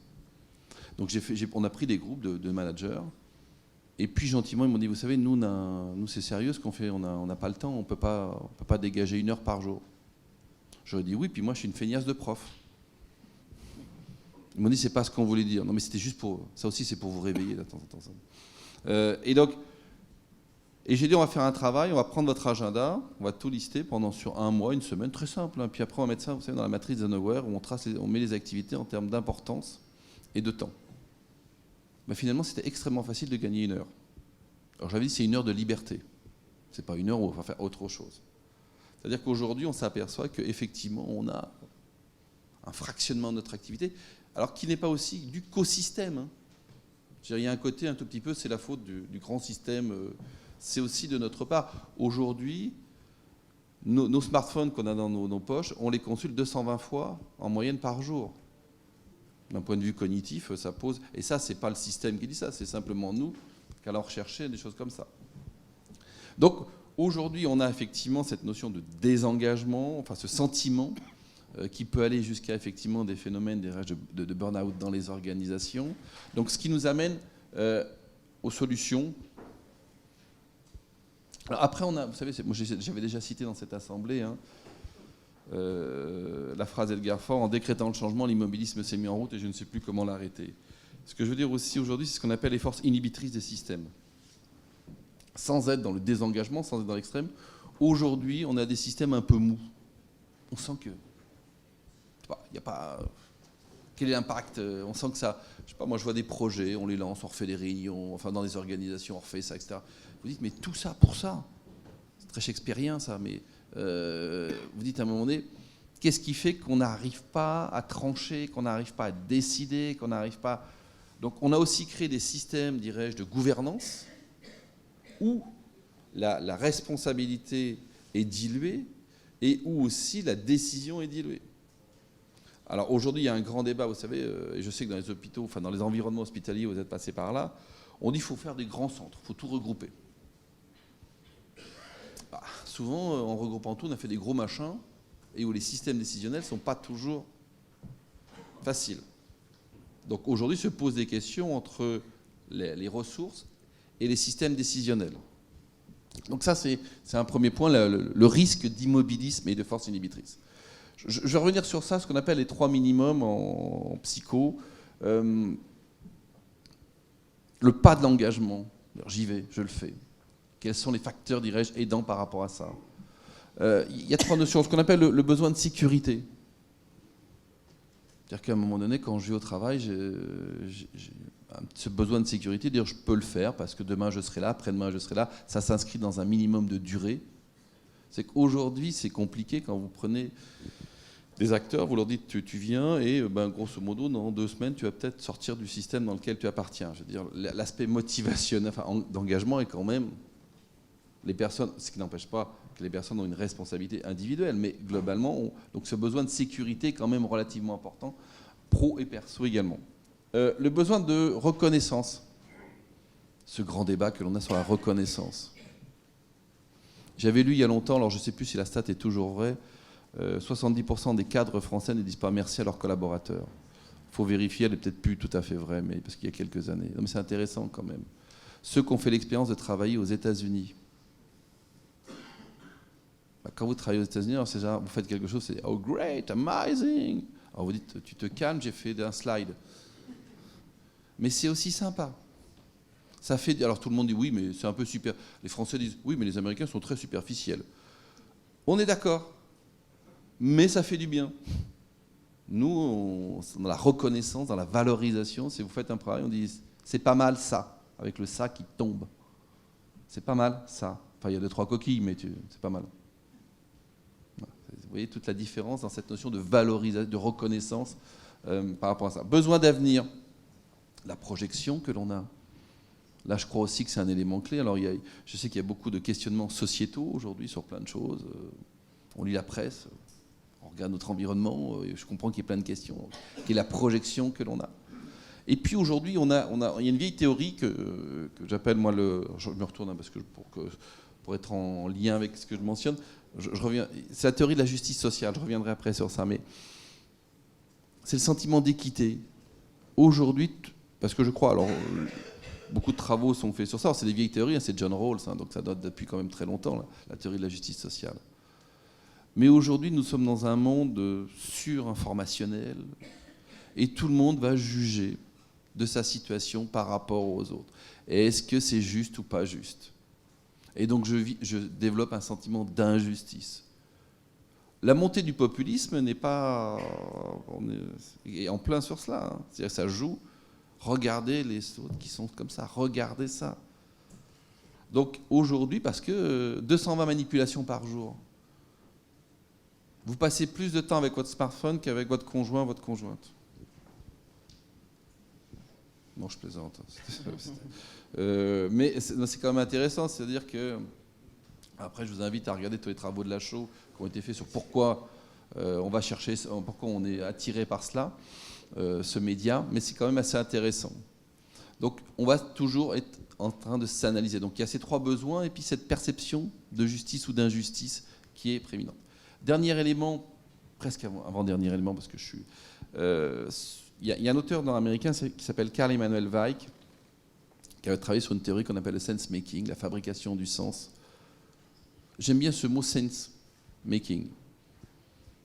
Donc, on a pris des groupes de managers. Et puis, gentiment, ils m'ont dit « vous savez, nous c'est sérieux ce qu'on fait, on n'a pas le temps, on ne peut pas dégager 1 heure par jour ». J'aurais dit « oui, puis moi, je suis une feignasse de prof ». Ils m'ont dit, c'est pas ce qu'on voulait dire. Non, mais c'était juste pour... Ça aussi, c'est pour vous réveiller de temps en temps. Et j'ai dit, on va faire un travail, on va prendre votre agenda, on va tout lister sur 1 mois, 1 semaine, très simple. Hein. Puis après, on va mettre ça, vous savez, dans la matrice d'Eisenhower, où on met les activités en termes d'importance et de temps. Mais finalement, c'était extrêmement facile de gagner 1 heure. Alors j'avais dit, c'est 1 heure de liberté. C'est pas 1 heure où on va faire autre chose. C'est-à-dire qu'aujourd'hui, on s'aperçoit qu'effectivement, on a un fractionnement de notre activité, alors qui n'est pas aussi du co-système. Hein. Il y a un côté un tout petit peu, c'est la faute du grand système, c'est aussi de notre part. Aujourd'hui, nos smartphones qu'on a dans nos poches, on les consulte 220 fois en moyenne par jour. D'un point de vue cognitif, ça pose... Et ça, c'est pas le système qui dit ça, c'est simplement nous qui allons rechercher des choses comme ça. Donc, aujourd'hui, on a effectivement cette notion de désengagement, enfin ce sentiment qui peut aller jusqu'à effectivement des phénomènes de burn-out dans les organisations. Donc ce qui nous amène aux solutions. Alors après, vous savez, moi j'avais déjà cité dans cette assemblée la phrase d'Edgar Faure, en décrétant le changement, l'immobilisme s'est mis en route et je ne sais plus comment l'arrêter. Ce que je veux dire aussi aujourd'hui, c'est ce qu'on appelle les forces inhibitrices des systèmes. Sans être dans le désengagement, sans être dans l'extrême, aujourd'hui on a des systèmes un peu mous. On sent que il n'y a pas... Quel est l'impact? On sent que ça... Je sais pas, moi je vois des projets, on les lance, on refait des réunions, enfin dans des organisations, on refait ça, etc. Vous dites, mais tout ça pour ça? C'est très shakespearien ça, mais vous dites à un moment donné, qu'est-ce qui fait qu'on n'arrive pas à trancher, qu'on n'arrive pas à décider, qu'on n'arrive pas... Donc on a aussi créé des systèmes, dirais-je, de gouvernance où la responsabilité est diluée et où aussi la décision est diluée. Alors aujourd'hui, il y a un grand débat, vous savez, et je sais que dans les hôpitaux, enfin dans les environnements hospitaliers, vous êtes passés par là, on dit qu'il faut faire des grands centres, il faut tout regrouper. Souvent, en regroupant tout, on a fait des gros machins, et où les systèmes décisionnels ne sont pas toujours faciles. Donc aujourd'hui, se posent des questions entre les ressources et les systèmes décisionnels. Donc ça, c'est un premier point, le risque d'immobilisme et de force inhibitrice. Je vais revenir sur ça, ce qu'on appelle les 3 minimums en psycho. Le pas de l'engagement. J'y vais, je le fais. Quels sont les facteurs, dirais-je, aidants par rapport à ça? Il y a 3 notions. Ce qu'on appelle le besoin de sécurité. C'est-à-dire qu'à un moment donné, quand je vais au travail, j'ai ce besoin de sécurité, de dire je peux le faire parce que demain je serai là, après-demain je serai là. Ça s'inscrit dans un minimum de durée. C'est qu'aujourd'hui, c'est compliqué quand vous prenez des acteurs, vous leur dites tu viens et grosso modo, dans 2 semaines, tu vas peut-être sortir du système dans lequel tu appartiens. Je veux dire, l'aspect motivationnel, d'engagement est quand même les personnes, ce qui n'empêche pas que les personnes ont une responsabilité individuelle, mais globalement, donc ce besoin de sécurité est quand même relativement important, pro et perso également. Le besoin de reconnaissance, ce grand débat que l'on a sur la reconnaissance. J'avais lu il y a longtemps, alors je ne sais plus si la stat est toujours vraie, 70% des cadres français ne disent pas merci à leurs collaborateurs. Il faut vérifier, elle n'est peut-être plus tout à fait vraie, mais parce qu'il y a quelques années. Non, mais c'est intéressant quand même. Ceux qui ont fait l'expérience de travailler aux États-Unis, quand vous travaillez aux États-Unis, c'est genre, vous faites quelque chose, c'est oh great, amazing. Alors vous dites, tu te calmes, j'ai fait un slide. Mais c'est aussi sympa. Ça fait, alors tout le monde dit oui, mais c'est un peu super. Les Français disent oui, mais les Américains sont très superficiels. On est d'accord, mais ça fait du bien. Nous, dans la reconnaissance, dans la valorisation, si vous faites un travail, on dit c'est pas mal ça, avec le ça qui tombe. C'est pas mal ça. Enfin, il y a 2-3 coquilles, mais c'est pas mal. Vous voyez toute la différence dans cette notion de valorisation, de reconnaissance par rapport à ça. Besoin d'avenir, la projection que l'on a. Là, je crois aussi que c'est un élément clé. Alors, je sais qu'il y a beaucoup de questionnements sociétaux aujourd'hui sur plein de choses. On lit la presse, on regarde notre environnement, je comprends qu'il y a plein de questions, qui est la projection que l'on a. Et puis aujourd'hui, il y a une vieille théorie que j'appelle, moi, je me retourne parce que pour être en lien avec ce que je mentionne, je reviens. C'est la théorie de la justice sociale, je reviendrai après sur ça, mais c'est le sentiment d'équité. Aujourd'hui, parce que je crois, alors beaucoup de travaux sont faits sur ça, c'est des vieilles théories, c'est John Rawls, donc ça date depuis quand même très longtemps, la théorie de la justice sociale. Mais aujourd'hui, nous sommes dans un monde surinformationnel et tout le monde va juger de sa situation par rapport aux autres. Et est-ce que c'est juste ou pas juste ? Et donc je développe un sentiment d'injustice. La montée du populisme n'est pas... On est en plein sur cela. C'est-à-dire que ça joue. Regardez les autres qui sont comme ça. Regardez ça. Donc aujourd'hui, parce que 220 manipulations par jour, vous passez plus de temps avec votre smartphone qu'avec votre conjoint, votre conjointe. Non, je plaisante. Mais c'est quand même intéressant, c'est-à-dire que... Après, je vous invite à regarder tous les travaux de Lachaud qui ont été faits sur pourquoi on va chercher, pourquoi on est attiré par cela, ce média, mais c'est quand même assez intéressant. Donc, on va toujours être en train de s'analyser. Donc, il y a ces 3 besoins et puis cette perception de justice ou d'injustice qui est prééminente. Dernier élément, presque avant-dernier élément, parce que je suis... Il y a un auteur américain qui s'appelle Karl Emanuel Weick, qui a travaillé sur une théorie qu'on appelle le sense making, la fabrication du sens. J'aime bien ce mot sense making.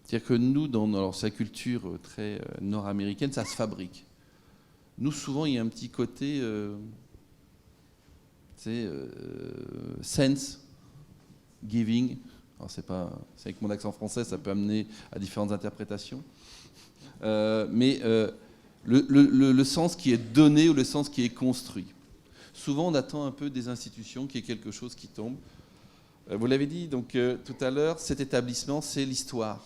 C'est-à-dire que nous, dans sa culture très nord-américaine, ça se fabrique. Nous, souvent, il y a un petit côté sense giving. Alors, c'est avec mon accent français, ça peut amener à différentes interprétations. Mais le sens qui est donné ou le sens qui est construit. Souvent, on attend un peu des institutions qu'il y ait quelque chose qui tombe. Vous l'avez dit donc tout à l'heure, cet établissement, c'est l'histoire.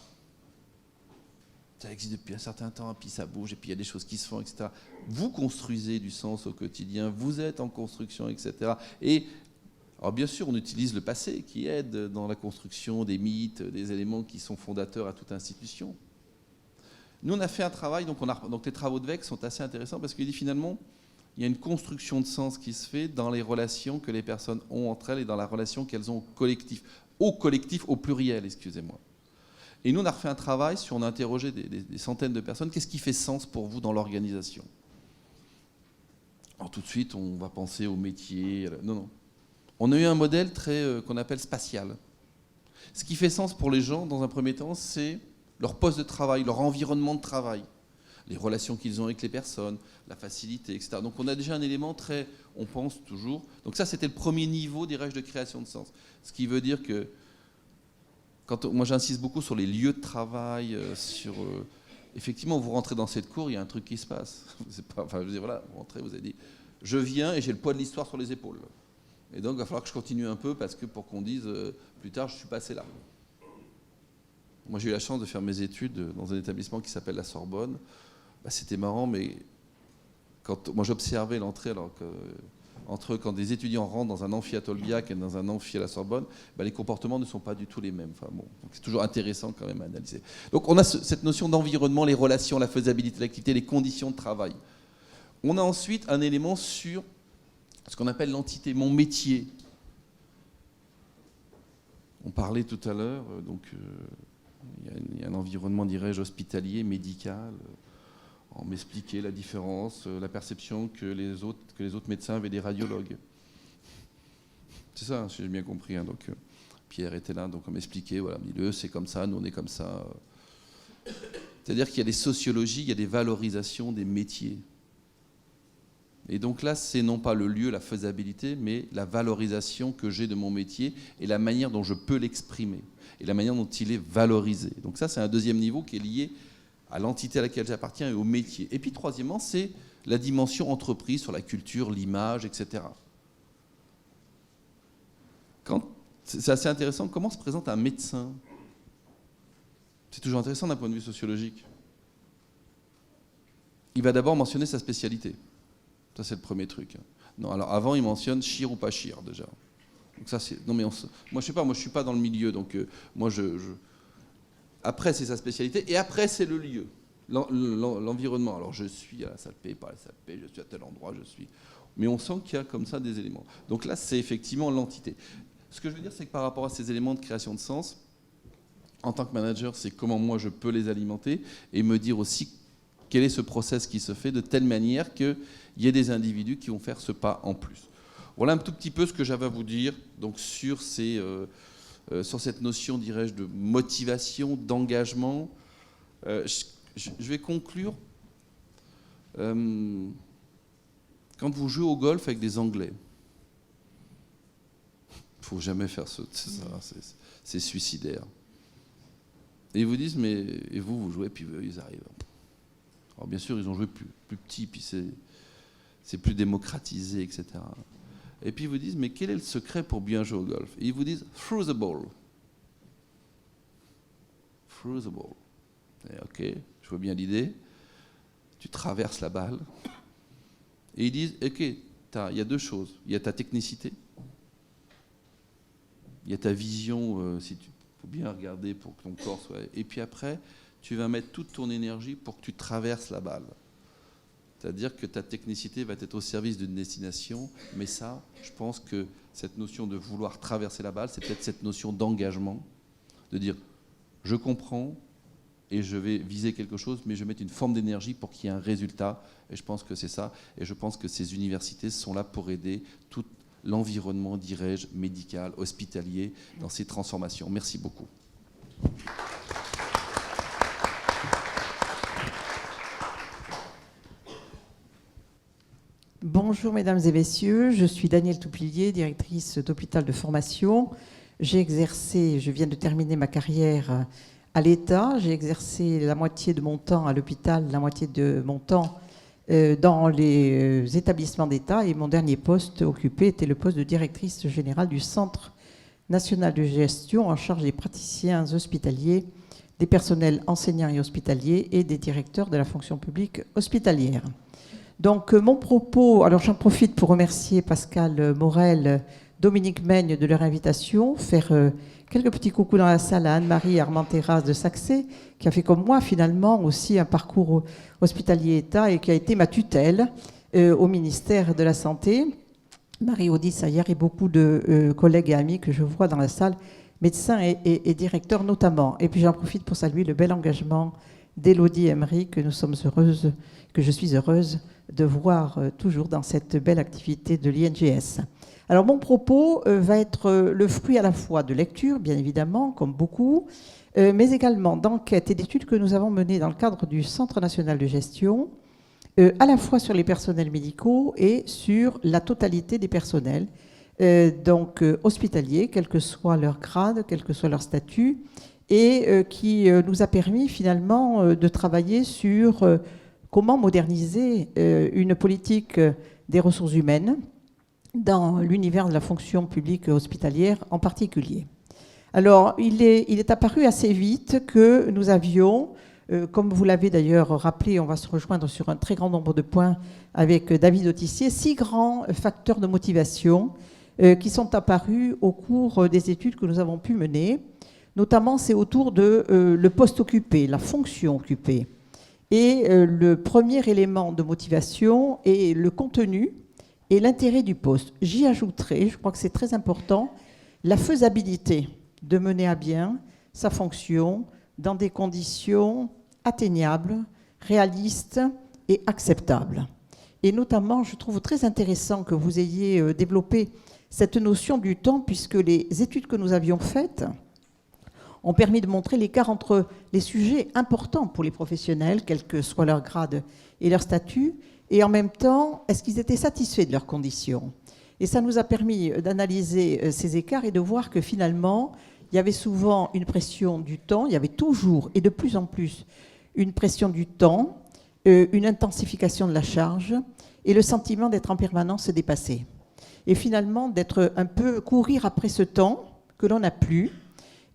Ça existe depuis un certain temps, puis ça bouge, et puis il y a des choses qui se font, etc. Vous construisez du sens au quotidien, vous êtes en construction, etc. Et alors bien sûr, on utilise le passé qui aide dans la construction des mythes, des éléments qui sont fondateurs à toute institution. Nous, on a fait un travail, donc les travaux de Weick sont assez intéressants parce qu'il dit finalement, il y a une construction de sens qui se fait dans les relations que les personnes ont entre elles et dans la relation qu'elles ont au collectif, au pluriel, excusez-moi. Et nous, on a refait un travail sur, on a interrogé des centaines de personnes, qu'est-ce qui fait sens pour vous dans l'organisation ? Alors tout de suite, on va penser au métier. Non. On a eu un modèle qu'on appelle spatial. Ce qui fait sens pour les gens, dans un premier temps, c'est leur poste de travail, leur environnement de travail, les relations qu'ils ont avec les personnes, la facilité, etc. Donc on a déjà un élément on pense toujours. Donc ça, c'était le premier niveau, dirais-je, de création de sens. Ce qui veut dire que, moi j'insiste beaucoup sur les lieux de travail, sur effectivement, vous rentrez dans cette cour, il y a un truc qui se passe. Enfin, je veux dire, voilà, vous rentrez, vous avez dit, je viens et j'ai le poids de l'histoire sur les épaules. Et donc, il va falloir que je continue un peu parce que pour qu'on dise plus tard, je suis passé là. Moi, j'ai eu la chance de faire mes études dans un établissement qui s'appelle la Sorbonne. Bah, c'était marrant, mais moi, j'observais l'entrée, alors que quand des étudiants rentrent dans un amphi à Tolbiac et dans un amphi à la Sorbonne, bah, les comportements ne sont pas du tout les mêmes. Enfin, bon, c'est toujours intéressant quand même à analyser. Donc, on a cette notion d'environnement, les relations, la faisabilité de l'activité, les conditions de travail. On a ensuite un élément sur ce qu'on appelle l'entité, mon métier. On parlait tout à l'heure, donc il y a un environnement, dirais-je, hospitalier, médical. On m'expliquait la différence, la perception que les autres médecins avaient des radiologues. C'est ça, si j'ai bien compris. Hein, donc Pierre était là, donc on m'expliquait, voilà, c'est comme ça, nous on est comme ça. C'est-à-dire qu'il y a des sociologies, il y a des valorisations des métiers. Et donc là, c'est non pas le lieu, la faisabilité, mais la valorisation que j'ai de mon métier et la manière dont je peux l'exprimer et la manière dont il est valorisé. Donc ça, c'est un deuxième niveau qui est lié à l'entité à laquelle j'appartiens et au métier. Et puis troisièmement, c'est la dimension entreprise sur la culture, l'image, etc. C'est assez intéressant, comment se présente un médecin? C'est toujours intéressant d'un point de vue sociologique. Il va d'abord mentionner sa spécialité. Ça, c'est le premier truc. Non, alors avant, il mentionne chir ou pas chir, déjà. Donc ça, c'est... Non, mais moi, je sais pas, moi, je suis pas dans le milieu, donc moi, après, c'est sa spécialité, et après, c'est le lieu, l'environnement. Alors, je suis à la salle P, pas à la salle P, je suis à tel endroit, je suis... Mais on sent qu'il y a comme ça des éléments. Donc là, c'est effectivement l'entité. Ce que je veux dire, c'est que par rapport à ces éléments de création de sens, en tant que manager, c'est comment moi, je peux les alimenter, et me dire aussi quel est ce process qui se fait de telle manière qu'il y ait des individus qui vont faire ce pas en plus. Voilà un tout petit peu ce que j'avais à vous dire donc, sur cette notion, dirais-je, de motivation, d'engagement. Je vais conclure. Quand vous jouez au golf avec des Anglais, il ne faut jamais faire ça, c'est suicidaire. Et ils vous disent, mais et vous jouez, puis eux, ils arrivent. Alors bien sûr, ils ont joué plus petit, puis c'est plus démocratisé, etc. Et puis ils vous disent, mais quel est le secret pour bien jouer au golf? Et ils vous disent, through the ball. Through the ball. Et ok, je vois bien l'idée. Tu traverses la balle. Et ils disent, ok, il y a deux choses. Il y a ta technicité. Il y a ta vision, si tu faut bien regarder pour que ton corps soit... Et puis après, tu vas mettre toute ton énergie pour que tu traverses la balle. C'est-à-dire que ta technicité va être au service d'une destination, mais ça, je pense que cette notion de vouloir traverser la balle, c'est peut-être cette notion d'engagement, de dire, je comprends et je vais viser quelque chose, mais je vais mettre une forme d'énergie pour qu'il y ait un résultat, et je pense que c'est ça, et je pense que ces universités sont là pour aider tout l'environnement, dirais-je, médical, hospitalier, dans ces transformations. Merci beaucoup. Bonjour mesdames et messieurs, je suis Danielle Toupillier, directrice d'hôpital de formation. J'ai exercé, je viens de terminer ma carrière à l'État, j'ai exercé la moitié de mon temps à l'hôpital, la moitié de mon temps dans les établissements d'État, et mon dernier poste occupé était le poste de directrice générale du Centre national de gestion en charge des praticiens hospitaliers, des personnels enseignants et hospitaliers et des directeurs de la fonction publique hospitalière. Donc mon propos, alors j'en profite pour remercier Pascal Morel, Dominique Meigne de leur invitation, faire quelques petits coucous dans la salle à Anne-Marie Armenteras de Saxé, qui a fait comme moi finalement aussi un parcours hospitalier-État et qui a été ma tutelle au ministère de la Santé. Marie-Audie Sayer et beaucoup de collègues et amis que je vois dans la salle, médecins et directeurs notamment. Et puis j'en profite pour saluer le bel engagement d'Élodie Emery, que je suis heureuse de voir toujours dans cette belle activité de l'INGS. Alors mon propos va être le fruit à la fois de lecture, bien évidemment, comme beaucoup, mais également d'enquêtes et d'études que nous avons menées dans le cadre du Centre national de gestion, à la fois sur les personnels médicaux et sur la totalité des personnels, hospitaliers, quel que soit leur grade, quel que soit leur statut, et qui nous a permis finalement de travailler sur comment moderniser une politique des ressources humaines dans l'univers de la fonction publique hospitalière en particulier. Alors, il est apparu assez vite que nous avions, comme vous l'avez d'ailleurs rappelé, on va se rejoindre sur un très grand nombre de points avec David Autissier, 6 grands facteurs de motivation qui sont apparus au cours des études que nous avons pu mener. Notamment, c'est autour de le poste occupé, la fonction occupée. Et le premier élément de motivation est le contenu et l'intérêt du poste. J'y ajouterai, je crois que c'est très important, la faisabilité de mener à bien sa fonction dans des conditions atteignables, réalistes et acceptables. Et notamment, je trouve très intéressant que vous ayez développé cette notion du temps, puisque les études que nous avions faites ont permis de montrer l'écart entre les sujets importants pour les professionnels, quel que soit leur grade et leur statut, et en même temps, est-ce qu'ils étaient satisfaits de leurs conditions. Et ça nous a permis d'analyser ces écarts et de voir que finalement, il y avait souvent une pression du temps, il y avait toujours et de plus en plus une pression du temps, une intensification de la charge et le sentiment d'être en permanence dépassé. Et finalement, d'être un peu courir après ce temps que l'on n'a plus,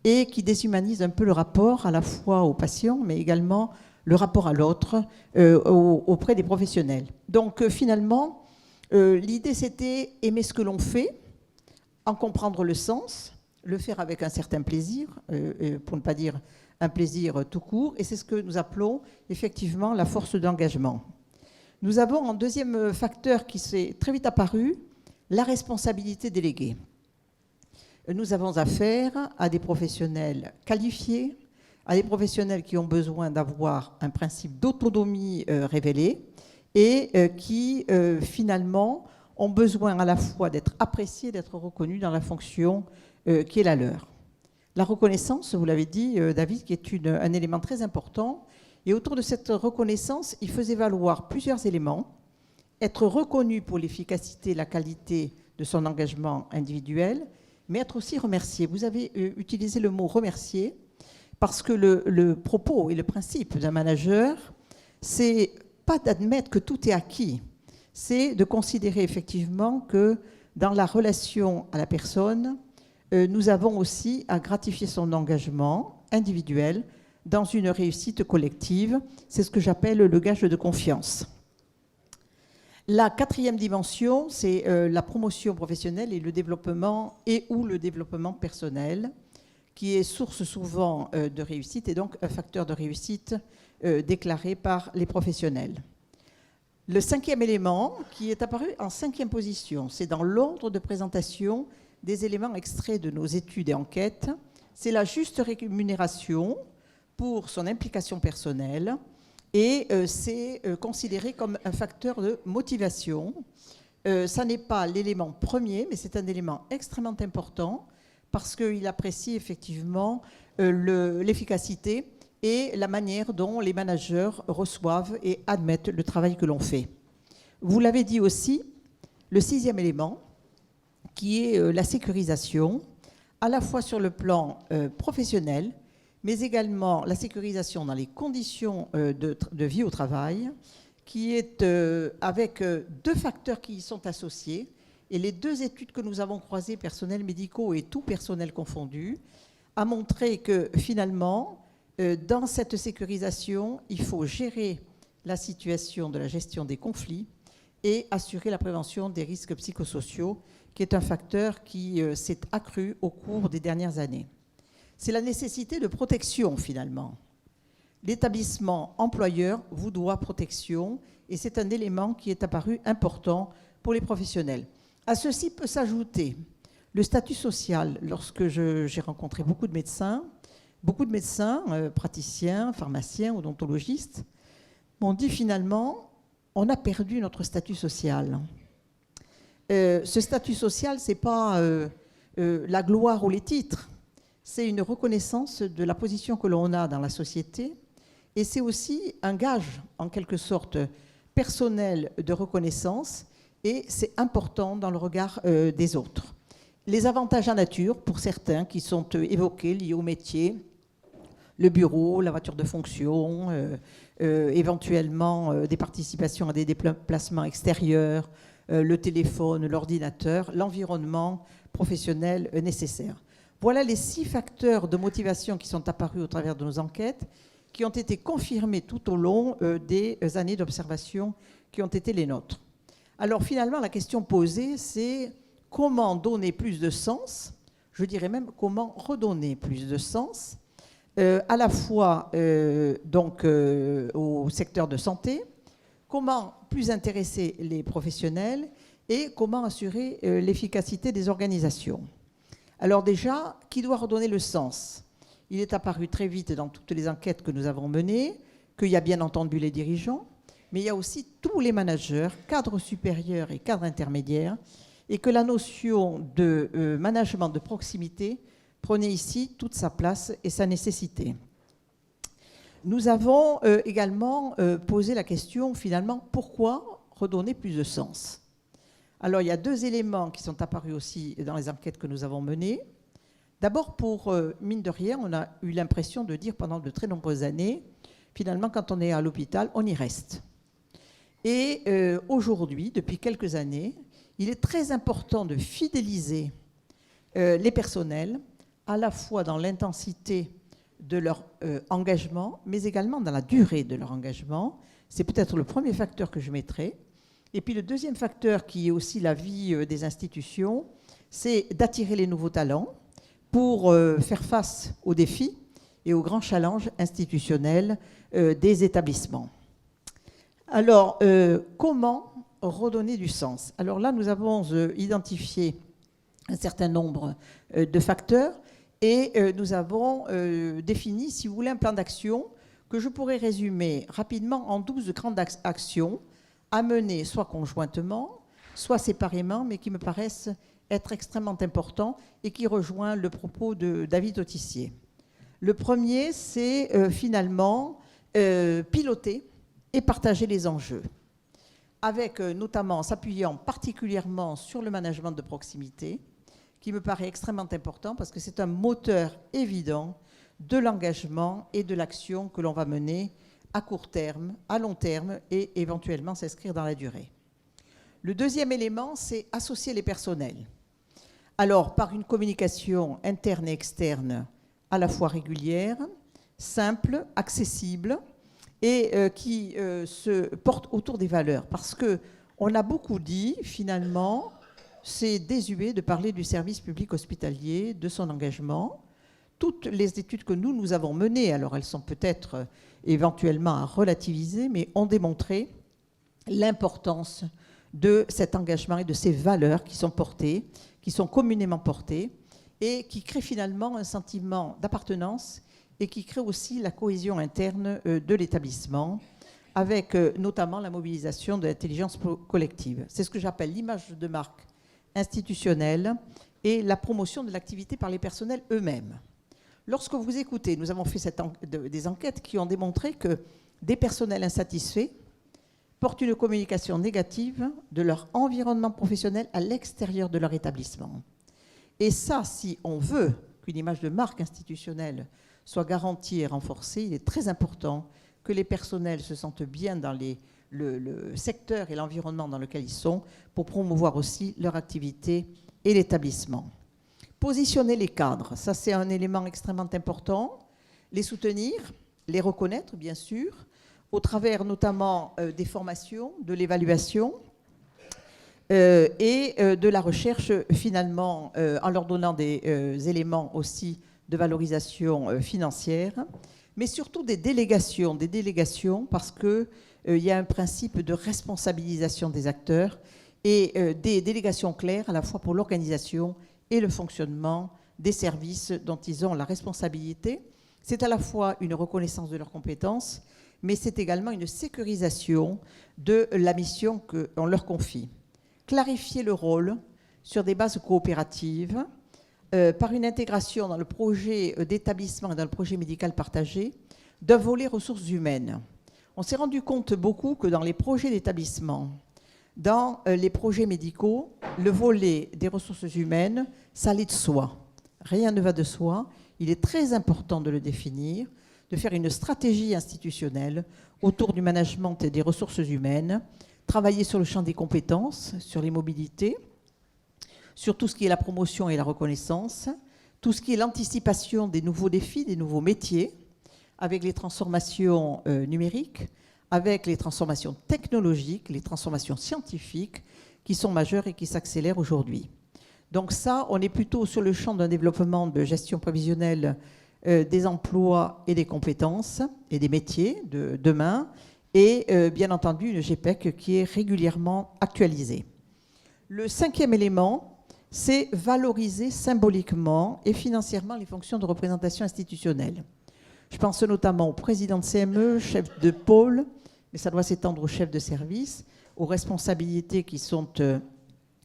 et qui déshumanise un peu le rapport à la fois aux patients, mais également le rapport à l'autre auprès des professionnels. Donc finalement, l'idée c'était aimer ce que l'on fait, en comprendre le sens, le faire avec un certain plaisir, pour ne pas dire un plaisir tout court, et c'est ce que nous appelons effectivement la force d'engagement. Nous avons en deuxième facteur qui s'est très vite apparu, la responsabilité déléguée. Nous avons affaire à des professionnels qualifiés, à des professionnels qui ont besoin d'avoir un principe d'autonomie révélé et qui, finalement, ont besoin à la fois d'être appréciés, d'être reconnus dans la fonction qui est la leur. La reconnaissance, vous l'avez dit, David, qui est un élément très important. Et autour de cette reconnaissance, il faisait valoir plusieurs éléments. Être reconnu pour l'efficacité et la qualité de son engagement individuel, mais être aussi remercié. Vous avez utilisé le mot remercier parce que le propos et le principe d'un manager, c'est pas d'admettre que tout est acquis, c'est de considérer effectivement que dans la relation à la personne, nous avons aussi à gratifier son engagement individuel dans une réussite collective. C'est ce que j'appelle le gage de confiance. La quatrième dimension, c'est la promotion professionnelle et le développement ou le développement personnel, qui est source souvent de réussite et donc un facteur de réussite déclaré par les professionnels. Le cinquième élément, qui est apparu en 5e position, c'est dans l'ordre de présentation des éléments extraits de nos études et enquêtes, c'est la juste rémunération pour son implication personnelle. Et c'est considéré comme un facteur de motivation. Ça n'est pas l'élément premier, mais c'est un élément extrêmement important parce qu'il apprécie effectivement l'efficacité et la manière dont les managers reçoivent et admettent le travail que l'on fait. Vous l'avez dit aussi, le 6e élément, qui est la sécurisation, à la fois sur le plan professionnel, mais également la sécurisation dans les conditions de vie au travail, qui est avec 2 facteurs qui y sont associés. Et les 2 études que nous avons croisées, personnels médicaux et tout personnel confondu, a montré que finalement, dans cette sécurisation, il faut gérer la situation de la gestion des conflits et assurer la prévention des risques psychosociaux, qui est un facteur qui s'est accru au cours des dernières années. C'est la nécessité de protection, finalement. L'établissement employeur vous doit protection, et c'est un élément qui est apparu important pour les professionnels. À ceci peut s'ajouter le statut social. Lorsque j'ai rencontré beaucoup de médecins, praticiens, pharmaciens, odontologistes, m'ont dit finalement, on a perdu notre statut social. Ce statut social, ce n'est pas la gloire ou les titres. C'est une reconnaissance de la position que l'on a dans la société et c'est aussi un gage, en quelque sorte, personnel de reconnaissance et c'est important dans le regard des autres. les avantages en nature, pour certains, qui sont évoqués, liés au métier, le bureau, la voiture de fonction, éventuellement des participations à des déplacements extérieurs, le téléphone, l'ordinateur, l'environnement professionnel nécessaire. Voilà les 6 facteurs de motivation qui sont apparus au travers de nos enquêtes, qui ont été confirmés tout au long des années d'observation qui ont été les nôtres. Alors finalement, la question posée, c'est comment donner plus de sens, je dirais même comment redonner plus de sens, à la fois au secteur de santé, comment plus intéresser les professionnels et comment assurer l'efficacité des organisations. Alors déjà, qui doit redonner le sens ? Il est apparu très vite dans toutes les enquêtes que nous avons menées qu'il y a bien entendu les dirigeants, mais il y a aussi tous les managers, cadres supérieurs et cadres intermédiaires, et que la notion de management de proximité prenait ici toute sa place et sa nécessité. Nous avons également posé la question, finalement, pourquoi redonner plus de sens ? Alors, il y a 2 éléments qui sont apparus aussi dans les enquêtes que nous avons menées. D'abord, pour mine de rien, on a eu l'impression de dire pendant de très nombreuses années, finalement, quand on est à l'hôpital, on y reste. Et aujourd'hui, depuis quelques années, il est très important de fidéliser les personnels, à la fois dans l'intensité de leur engagement, mais également dans la durée de leur engagement. C'est peut-être le premier facteur que je mettrai. Et puis le deuxième facteur, qui est aussi la vie des institutions, c'est d'attirer les nouveaux talents pour faire face aux défis et aux grands challenges institutionnels des établissements. Alors, comment redonner du sens ? Alors là, nous avons identifié un certain nombre de facteurs et nous avons défini, si vous voulez, un plan d'action que je pourrais résumer rapidement en 12 grandes actions à mener soit conjointement, soit séparément, mais qui me paraissent être extrêmement importants et qui rejoint le propos de David Autissier. Le premier, c'est finalement piloter et partager les enjeux, avec notamment s'appuyant particulièrement sur le management de proximité, qui me paraît extrêmement important parce que c'est un moteur évident de l'engagement et de l'action que l'on va mener à court terme, à long terme et éventuellement s'inscrire dans la durée. Le deuxième élément, c'est associer les personnels. Alors, par une communication interne et externe à la fois régulière, simple, accessible et qui se porte autour des valeurs. Parce qu'on a beaucoup dit, finalement, c'est désuet de parler du service public hospitalier, de son engagement. Toutes les études que nous avons menées, alors elles sont peut-être éventuellement à relativiser, mais ont démontré l'importance de cet engagement et de ces valeurs qui sont portées, qui sont communément portées, et qui créent finalement un sentiment d'appartenance et qui créent aussi la cohésion interne de l'établissement, avec notamment la mobilisation de l'intelligence collective. C'est ce que j'appelle l'image de marque institutionnelle et la promotion de l'activité par les personnels eux-mêmes. Lorsque vous écoutez, nous avons fait des enquêtes qui ont démontré que des personnels insatisfaits portent une communication négative de leur environnement professionnel à l'extérieur de leur établissement. Et ça, si on veut qu'une image de marque institutionnelle soit garantie et renforcée, il est très important que les personnels se sentent bien dans le secteur et l'environnement dans lequel ils sont pour promouvoir aussi leur activité et l'établissement. Positionner les cadres, ça c'est un élément extrêmement important. Les soutenir, les reconnaître bien sûr, au travers notamment des formations, de l'évaluation et de la recherche finalement en leur donnant des éléments aussi de valorisation financière, mais surtout des délégations parce qu'il y a un principe de responsabilisation des acteurs et des délégations claires à la fois pour l'organisation et le fonctionnement des services dont ils ont la responsabilité. C'est à la fois une reconnaissance de leurs compétences, mais c'est également une sécurisation de la mission qu'on leur confie. Clarifier le rôle sur des bases coopératives, par une intégration dans le projet d'établissement et dans le projet médical partagé d'un volet ressources humaines. On s'est rendu compte beaucoup que dans les projets d'établissement, Dans les projets médicaux, le volet des ressources humaines, ça allait de soi. Rien ne va de soi. Il est très important de le définir, de faire une stratégie institutionnelle autour du management et des ressources humaines, travailler sur le champ des compétences, sur les mobilités, sur tout ce qui est la promotion et la reconnaissance, tout ce qui est l'anticipation des nouveaux défis, des nouveaux métiers, avec les transformations numériques, avec les transformations technologiques, les transformations scientifiques qui sont majeures et qui s'accélèrent aujourd'hui. Donc ça, on est plutôt sur le champ d'un développement de gestion prévisionnelle des emplois et des compétences et des métiers de demain, et bien entendu une GPEC qui est régulièrement actualisée. Le 5e élément, c'est valoriser symboliquement et financièrement les fonctions de représentation institutionnelle. Je pense notamment au président de CME, chef de pôle, mais ça doit s'étendre aux chefs de service, aux responsabilités qui sont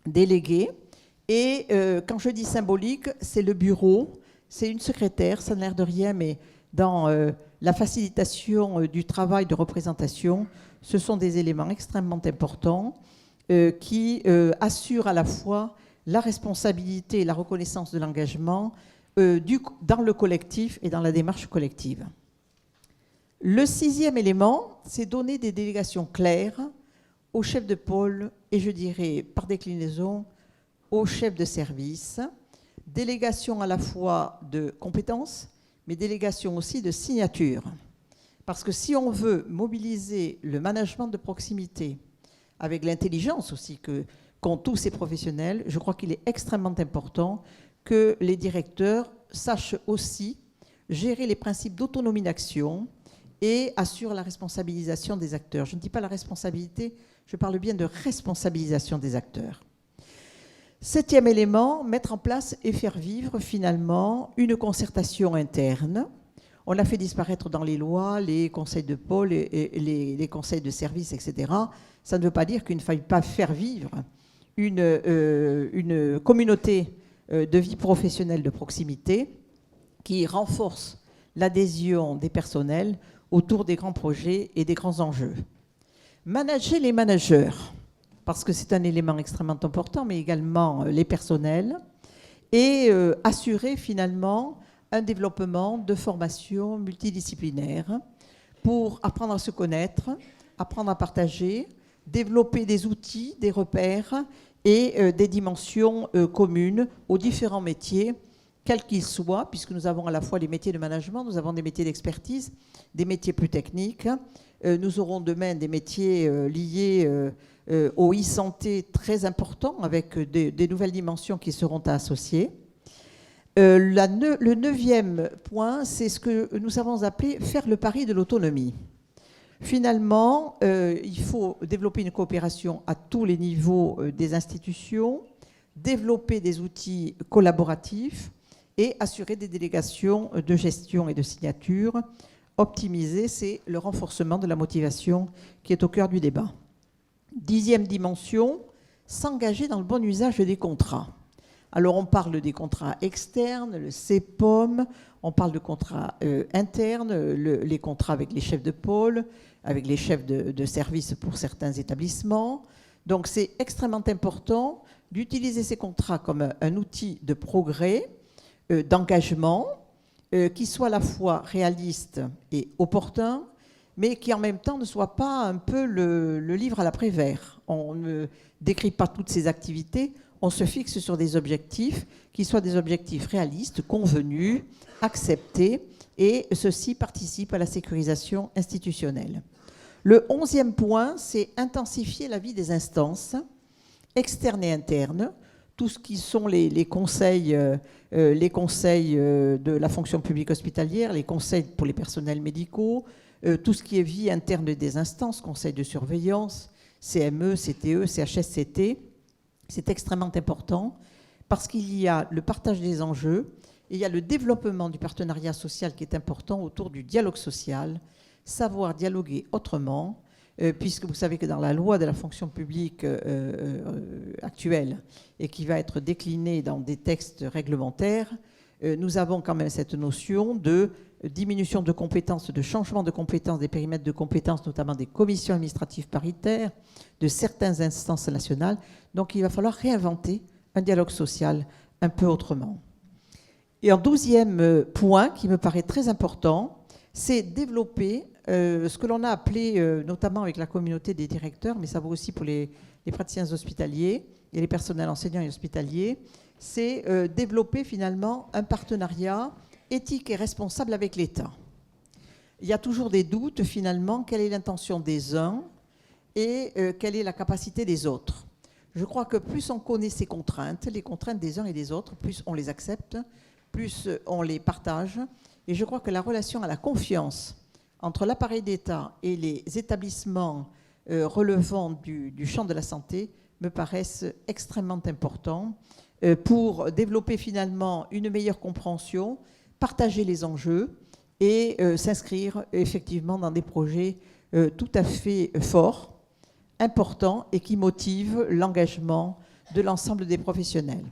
déléguées. Et quand je dis symbolique, c'est le bureau, c'est une secrétaire, ça n'a l'air de rien, mais dans la facilitation du travail de représentation, ce sont des éléments extrêmement importants qui assurent à la fois la responsabilité et la reconnaissance de l'engagement dans le collectif et dans la démarche collective. Le 6e élément, c'est donner des délégations claires aux chefs de pôle et je dirais par déclinaison aux chefs de service, délégation à la fois de compétences, mais délégation aussi de signature. Parce que si on veut mobiliser le management de proximité avec l'intelligence aussi qu'ont tous ces professionnels, je crois qu'il est extrêmement important que les directeurs sachent aussi gérer les principes d'autonomie d'action et assurent la responsabilisation des acteurs. Je ne dis pas la responsabilité, je parle bien de responsabilisation des acteurs. 7e élément, mettre en place et faire vivre finalement une concertation interne. On a fait disparaître dans les lois les conseils de pôle et les conseils de service, etc. Ça ne veut pas dire qu'il ne faille pas faire vivre une communauté de vie professionnelle de proximité qui renforce l'adhésion des personnels autour des grands projets et des grands enjeux. Manager les managers, parce que c'est un élément extrêmement important, mais également les personnels, et assurer finalement un développement de formation multidisciplinaire pour apprendre à se connaître, apprendre à partager, développer des outils, des repères et des dimensions communes aux différents métiers, quels qu'ils soient, puisque nous avons à la fois les métiers de management, nous avons des métiers d'expertise, des métiers plus techniques. Nous aurons demain des métiers liés au e-santé très importants, avec des nouvelles dimensions qui seront à associer. Le 9e point, c'est ce que nous avons appelé faire le pari de l'autonomie. Finalement, il faut développer une coopération à tous les niveaux des institutions, développer des outils collaboratifs et assurer des délégations de gestion et de signature. Optimiser, c'est le renforcement de la motivation qui est au cœur du débat. 10e dimension, s'engager dans le bon usage des contrats. Alors on parle des contrats externes, le CEPOM, on parle de contrats internes, les contrats avec les chefs de pôle, avec les chefs de service pour certains établissements. Donc c'est extrêmement important d'utiliser ces contrats comme un outil de progrès, d'engagement, qui soit à la fois réaliste et opportun, mais qui en même temps ne soit pas un peu le livre à l'après-vert. On ne décrit pas toutes ces activités, on se fixe sur des objectifs qui soient des objectifs réalistes, convenus, acceptés, et ceci participe à la sécurisation institutionnelle. Le 11e point, c'est intensifier la vie des instances externes et internes, tout ce qui sont les conseils de la fonction publique hospitalière, les conseils pour les personnels médicaux, tout ce qui est vie interne des instances, conseils de surveillance, CME, CTE, CHSCT. C'est extrêmement important parce qu'il y a le partage des enjeux et il y a le développement du partenariat social qui est important autour du dialogue social, savoir dialoguer autrement, puisque vous savez que dans la loi de la fonction publique actuelle et qui va être déclinée dans des textes réglementaires, nous avons quand même cette notion de diminution de compétences, de changement de compétences, des périmètres de compétences, notamment des commissions administratives paritaires, de certaines instances nationales. Donc il va falloir réinventer un dialogue social un peu autrement. Et en 12e point, qui me paraît très important, c'est développer ce que l'on a appelé, notamment avec la communauté des directeurs, mais ça vaut aussi pour les praticiens hospitaliers et les personnels enseignants et hospitaliers, c'est développer finalement un partenariat éthique et responsable avec l'État. Il y a toujours des doutes finalement, quelle est l'intention des uns et quelle est la capacité des autres. Je crois que plus on connaît ces contraintes, les contraintes des uns et des autres, plus on les accepte, plus on les partage. Et je crois que la relation à la confiance entre l'appareil d'État et les établissements relevant du champ de la santé me paraissent extrêmement importants pour développer finalement une meilleure compréhension, partager les enjeux et s'inscrire effectivement dans des projets tout à fait forts, importants et qui motivent l'engagement de l'ensemble des professionnels.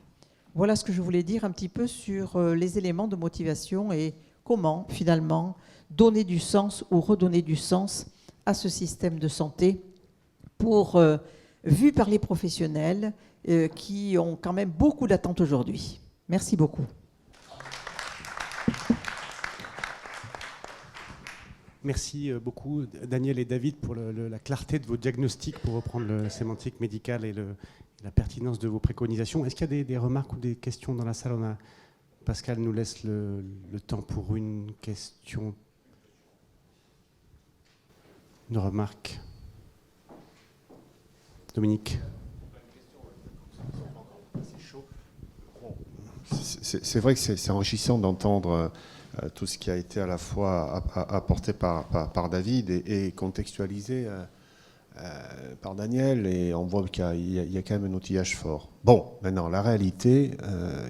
Voilà ce que je voulais dire un petit peu sur les éléments de motivation et comment finalement donner du sens ou redonner du sens à ce système de santé pour, vu par les professionnels qui ont quand même beaucoup d'attentes aujourd'hui. Merci beaucoup. Merci beaucoup, Daniel et David, pour la clarté de vos diagnostics, pour reprendre le sémantique médical et la pertinence de vos préconisations. Est-ce qu'il y a des remarques ou des questions dans la salle? Pascal nous laisse le temps pour une question. Une remarque. Dominique. C'est vrai que c'est enrichissant d'entendre tout ce qui a été à la fois apporté par David et contextualisé par Daniel, et on voit qu'il y a quand même un outillage fort. Bon, maintenant, la réalité,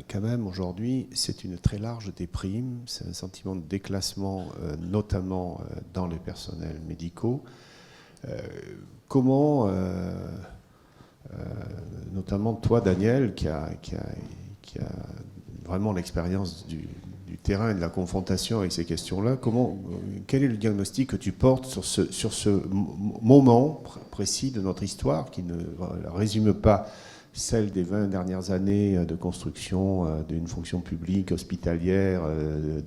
quand même, aujourd'hui, c'est une très large déprime, c'est un sentiment de déclassement, notamment dans les personnels médicaux. Comment, notamment toi, Daniel, qui a vraiment l'expérience du terrain et de la confrontation avec ces questions-là, quel est le diagnostic que tu portes sur ce moment précis de notre histoire qui ne résume pas celle des 20 dernières années de construction d'une fonction publique hospitalière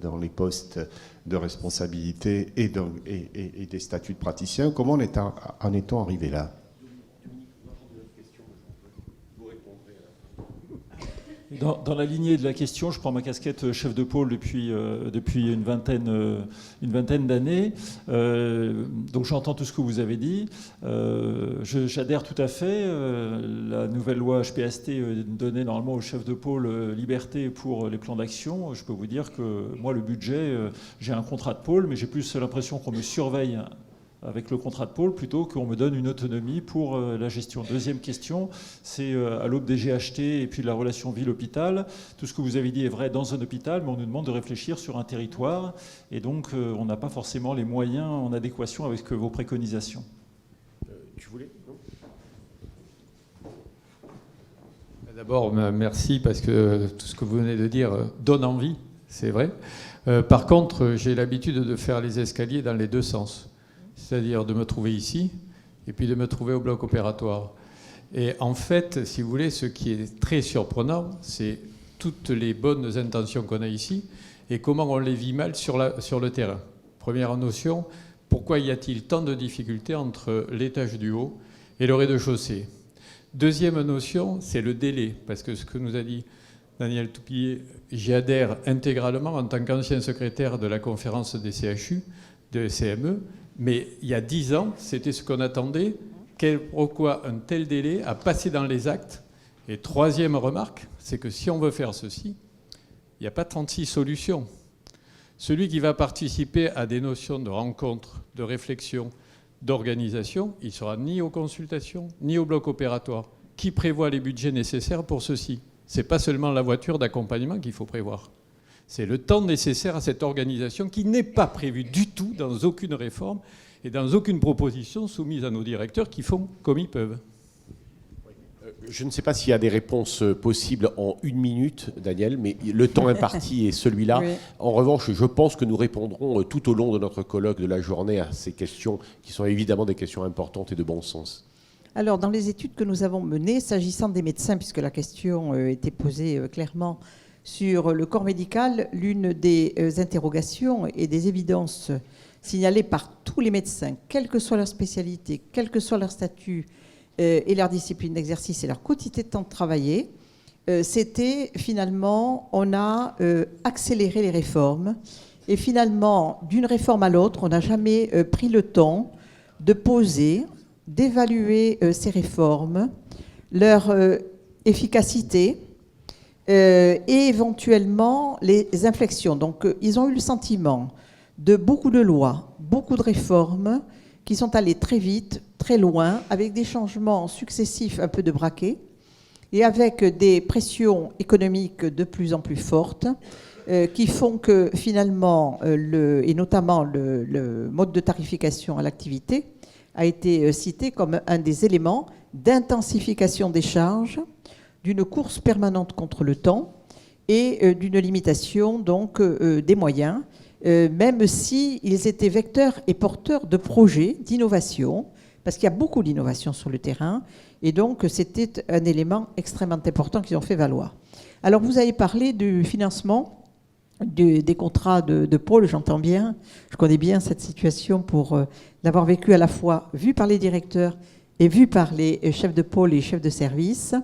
dans les postes de responsabilité et des statuts de praticiens? Comment en est-on arrivé là? Dans la lignée de la question, je prends ma casquette chef de pôle depuis une vingtaine d'années. Donc j'entends tout ce que vous avez dit. J'adhère tout à fait. La nouvelle loi HPST donnait normalement au chef de pôle liberté pour les plans d'action. Je peux vous dire que moi, le budget, j'ai un contrat de pôle, mais j'ai plus l'impression qu'on me surveille avec le contrat de pôle plutôt qu'on me donne une autonomie pour la gestion. Deuxième question, c'est à l'aube des GHT et puis de la relation ville-hôpital. Tout ce que vous avez dit est vrai dans un hôpital, mais on nous demande de réfléchir sur un territoire et donc on n'a pas forcément les moyens en adéquation avec vos préconisations. Tu voulais? D'abord, merci parce que tout ce que vous venez de dire donne envie, c'est vrai. Par contre, j'ai l'habitude de faire les escaliers dans les deux sens. C'est-à-dire de me trouver ici et puis de me trouver au bloc opératoire. Et en fait, si vous voulez, ce qui est très surprenant, c'est toutes les bonnes intentions qu'on a ici et comment on les vit mal sur le terrain. Première notion, pourquoi y a-t-il tant de difficultés entre l'étage du haut et le rez-de-chaussée? Deuxième notion, c'est le délai, parce que ce que nous a dit Daniel Toupillier, j'y adhère intégralement en tant qu'ancien secrétaire de la conférence des CHU, de CME, mais il y a 10 ans, c'était ce qu'on attendait. Pourquoi un tel délai à passer dans les actes? Et troisième remarque, c'est que si on veut faire ceci, il n'y a pas 36 solutions. Celui qui va participer à des notions de rencontre, de réflexion, d'organisation, il ne sera ni aux consultations, ni au bloc opératoire. Qui prévoit les budgets nécessaires pour ceci? Ce n'est pas seulement la voiture d'accompagnement qu'il faut prévoir. C'est le temps nécessaire à cette organisation qui n'est pas prévu du tout dans aucune réforme et dans aucune proposition soumise à nos directeurs qui font comme ils peuvent. Je ne sais pas s'il y a des réponses possibles en 1 minute, Daniel, mais le temps imparti est celui-là. Oui. En revanche, je pense que nous répondrons tout au long de notre colloque de la journée à ces questions qui sont évidemment des questions importantes et de bon sens. Alors, dans les études que nous avons menées, s'agissant des médecins, puisque la question était posée clairement sur le corps médical, l'une des interrogations et des évidences signalées par tous les médecins, quelle que soit leur spécialité, quel que soit leur statut et leur discipline d'exercice et leur quantité de temps de travailler, c'était finalement, on a accéléré les réformes. Et finalement, d'une réforme à l'autre, on n'a jamais pris le temps de poser, d'évaluer ces réformes, leur efficacité et éventuellement les inflexions. Donc, ils ont eu le sentiment de beaucoup de lois, beaucoup de réformes qui sont allées très vite, très loin, avec des changements successifs un peu de braquet et avec des pressions économiques de plus en plus fortes qui font que finalement, et notamment le mode de tarification à l'activité, a été cité comme un des éléments d'intensification des charges, d'une course permanente contre le temps et d'une limitation donc des moyens, même s'ils étaient vecteurs et porteurs de projets d'innovation, parce qu'il y a beaucoup d'innovation sur le terrain, et donc c'était un élément extrêmement important qu'ils ont fait valoir. Alors vous avez parlé du financement des contrats de pôle, j'entends bien, je connais bien cette situation pour l'avoir vécu à la fois vu par les directeurs et vu par les chefs de pôle et chefs de service.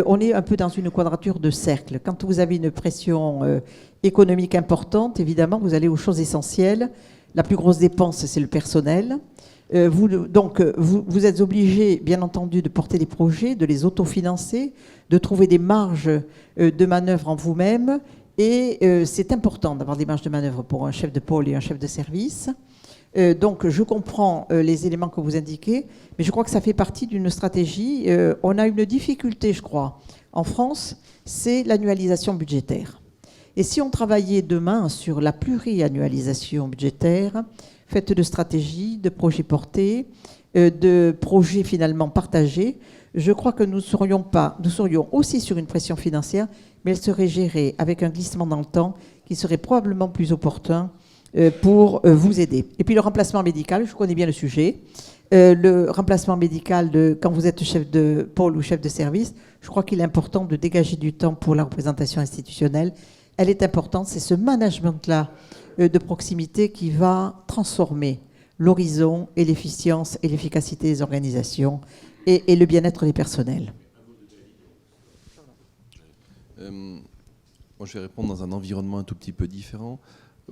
On est un peu dans une quadrature de cercle. Quand vous avez une pression économique importante, évidemment, vous allez aux choses essentielles. La plus grosse dépense, c'est le personnel. Vous êtes obligé, bien entendu, de porter des projets, de les autofinancer, de trouver des marges de manœuvre en vous-même. Et c'est important d'avoir des marges de manœuvre pour un chef de pôle et un chef de service. Donc je comprends les éléments que vous indiquez, mais je crois que ça fait partie d'une stratégie. On a une difficulté, je crois, en France, c'est l'annualisation budgétaire. Et si on travaillait demain sur la pluriannualisation budgétaire, faite de stratégies, de projets portés, de projets finalement partagés, je crois que nous serions aussi sur une pression financière, mais elle serait gérée avec un glissement dans le temps qui serait probablement plus opportun pour vous aider. Et puis le remplacement médical, je connais bien le sujet. Le remplacement médical, quand vous êtes chef de pôle ou chef de service, je crois qu'il est important de dégager du temps pour la représentation institutionnelle. Elle est importante, c'est ce management-là de proximité qui va transformer l'horizon et l'efficience et l'efficacité des organisations et le bien-être des personnels. Moi, je vais répondre dans un environnement un tout petit peu différent.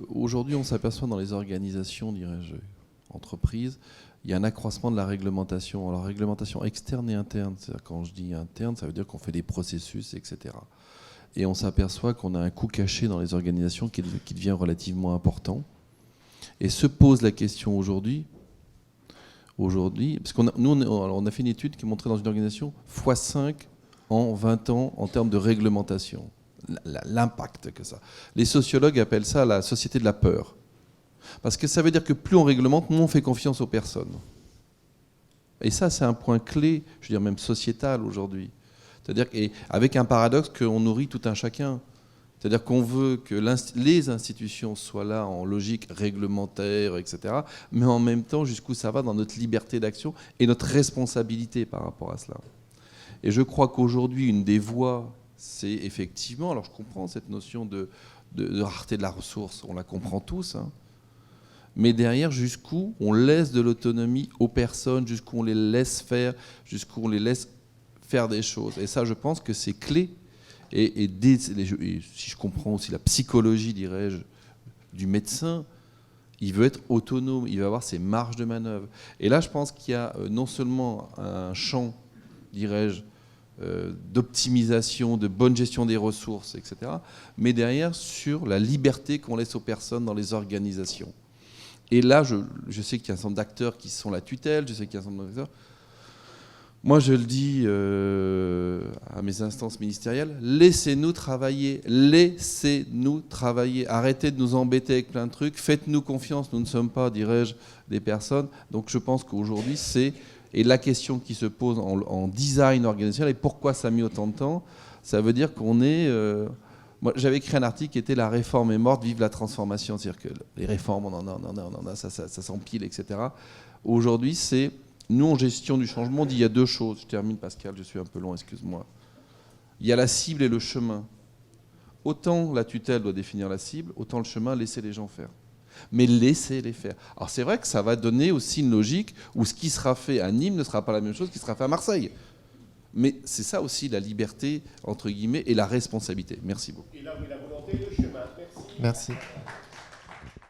Aujourd'hui, on s'aperçoit dans les organisations, dirais-je, entreprises, il y a un accroissement de la réglementation. Alors, réglementation externe et interne. C'est-à-dire, quand je dis interne, ça veut dire qu'on fait des processus, etc. Et on s'aperçoit qu'on a un coût caché dans les organisations qui devient relativement important. Et se pose la question aujourd'hui, parce on a fait une étude qui montrait dans une organisation x5 en 20 ans en termes de réglementation. L'impact que ça. Les sociologues appellent ça la société de la peur. Parce que ça veut dire que plus on réglemente, moins on fait confiance aux personnes. Et ça, c'est un point clé, je veux dire même sociétal aujourd'hui. C'est-à-dire avec un paradoxe qu'on nourrit tout un chacun. C'est-à-dire qu'on veut que les institutions soient là en logique réglementaire, etc. Mais en même temps, jusqu'où ça va dans notre liberté d'action et notre responsabilité par rapport à cela. Et je crois qu'aujourd'hui, une des voies, c'est effectivement, alors je comprends cette notion de rareté de la ressource, on la comprend tous, hein, mais derrière, jusqu'où on laisse de l'autonomie aux personnes, jusqu'où on les laisse faire, jusqu'où on les laisse faire des choses. Et ça, je pense que c'est clé. Et si je comprends aussi la psychologie, dirais-je, du médecin, il veut être autonome, il va avoir ses marges de manœuvre. Et là, je pense qu'il y a non seulement un champ, dirais-je, d'optimisation, de bonne gestion des ressources, etc., mais derrière, sur la liberté qu'on laisse aux personnes dans les organisations. Et là, je sais qu'il y a un certain nombre d'acteurs qui sont la tutelle, je sais qu'il y a un certain nombre d'acteurs. Moi, je le dis à mes instances ministérielles, laissez-nous travailler, arrêtez de nous embêter avec plein de trucs, faites-nous confiance, nous ne sommes pas, dirais-je, des personnes. Donc je pense qu'aujourd'hui, Et la question qui se pose en design organisationnel, et pourquoi ça a mis autant de temps, ça veut dire qu'on est... moi, j'avais écrit un article qui était « La réforme est morte, vive la transformation ». C'est-à-dire que les réformes, on en a, ça s'empile, etc. Aujourd'hui, c'est... Nous, en gestion du changement, on dit il y a deux choses. Je termine, Pascal, je suis un peu long, excuse-moi. Il y a la cible et le chemin. Autant la tutelle doit définir la cible, autant le chemin, laisser les gens faire. Mais laissez-les faire. Alors c'est vrai que ça va donner aussi une logique où ce qui sera fait à Nîmes ne sera pas la même chose qui sera fait à Marseille. Mais c'est ça aussi la liberté, entre guillemets, et la responsabilité. Merci beaucoup. Et là, oui, la volonté, le chemin. Merci. Merci.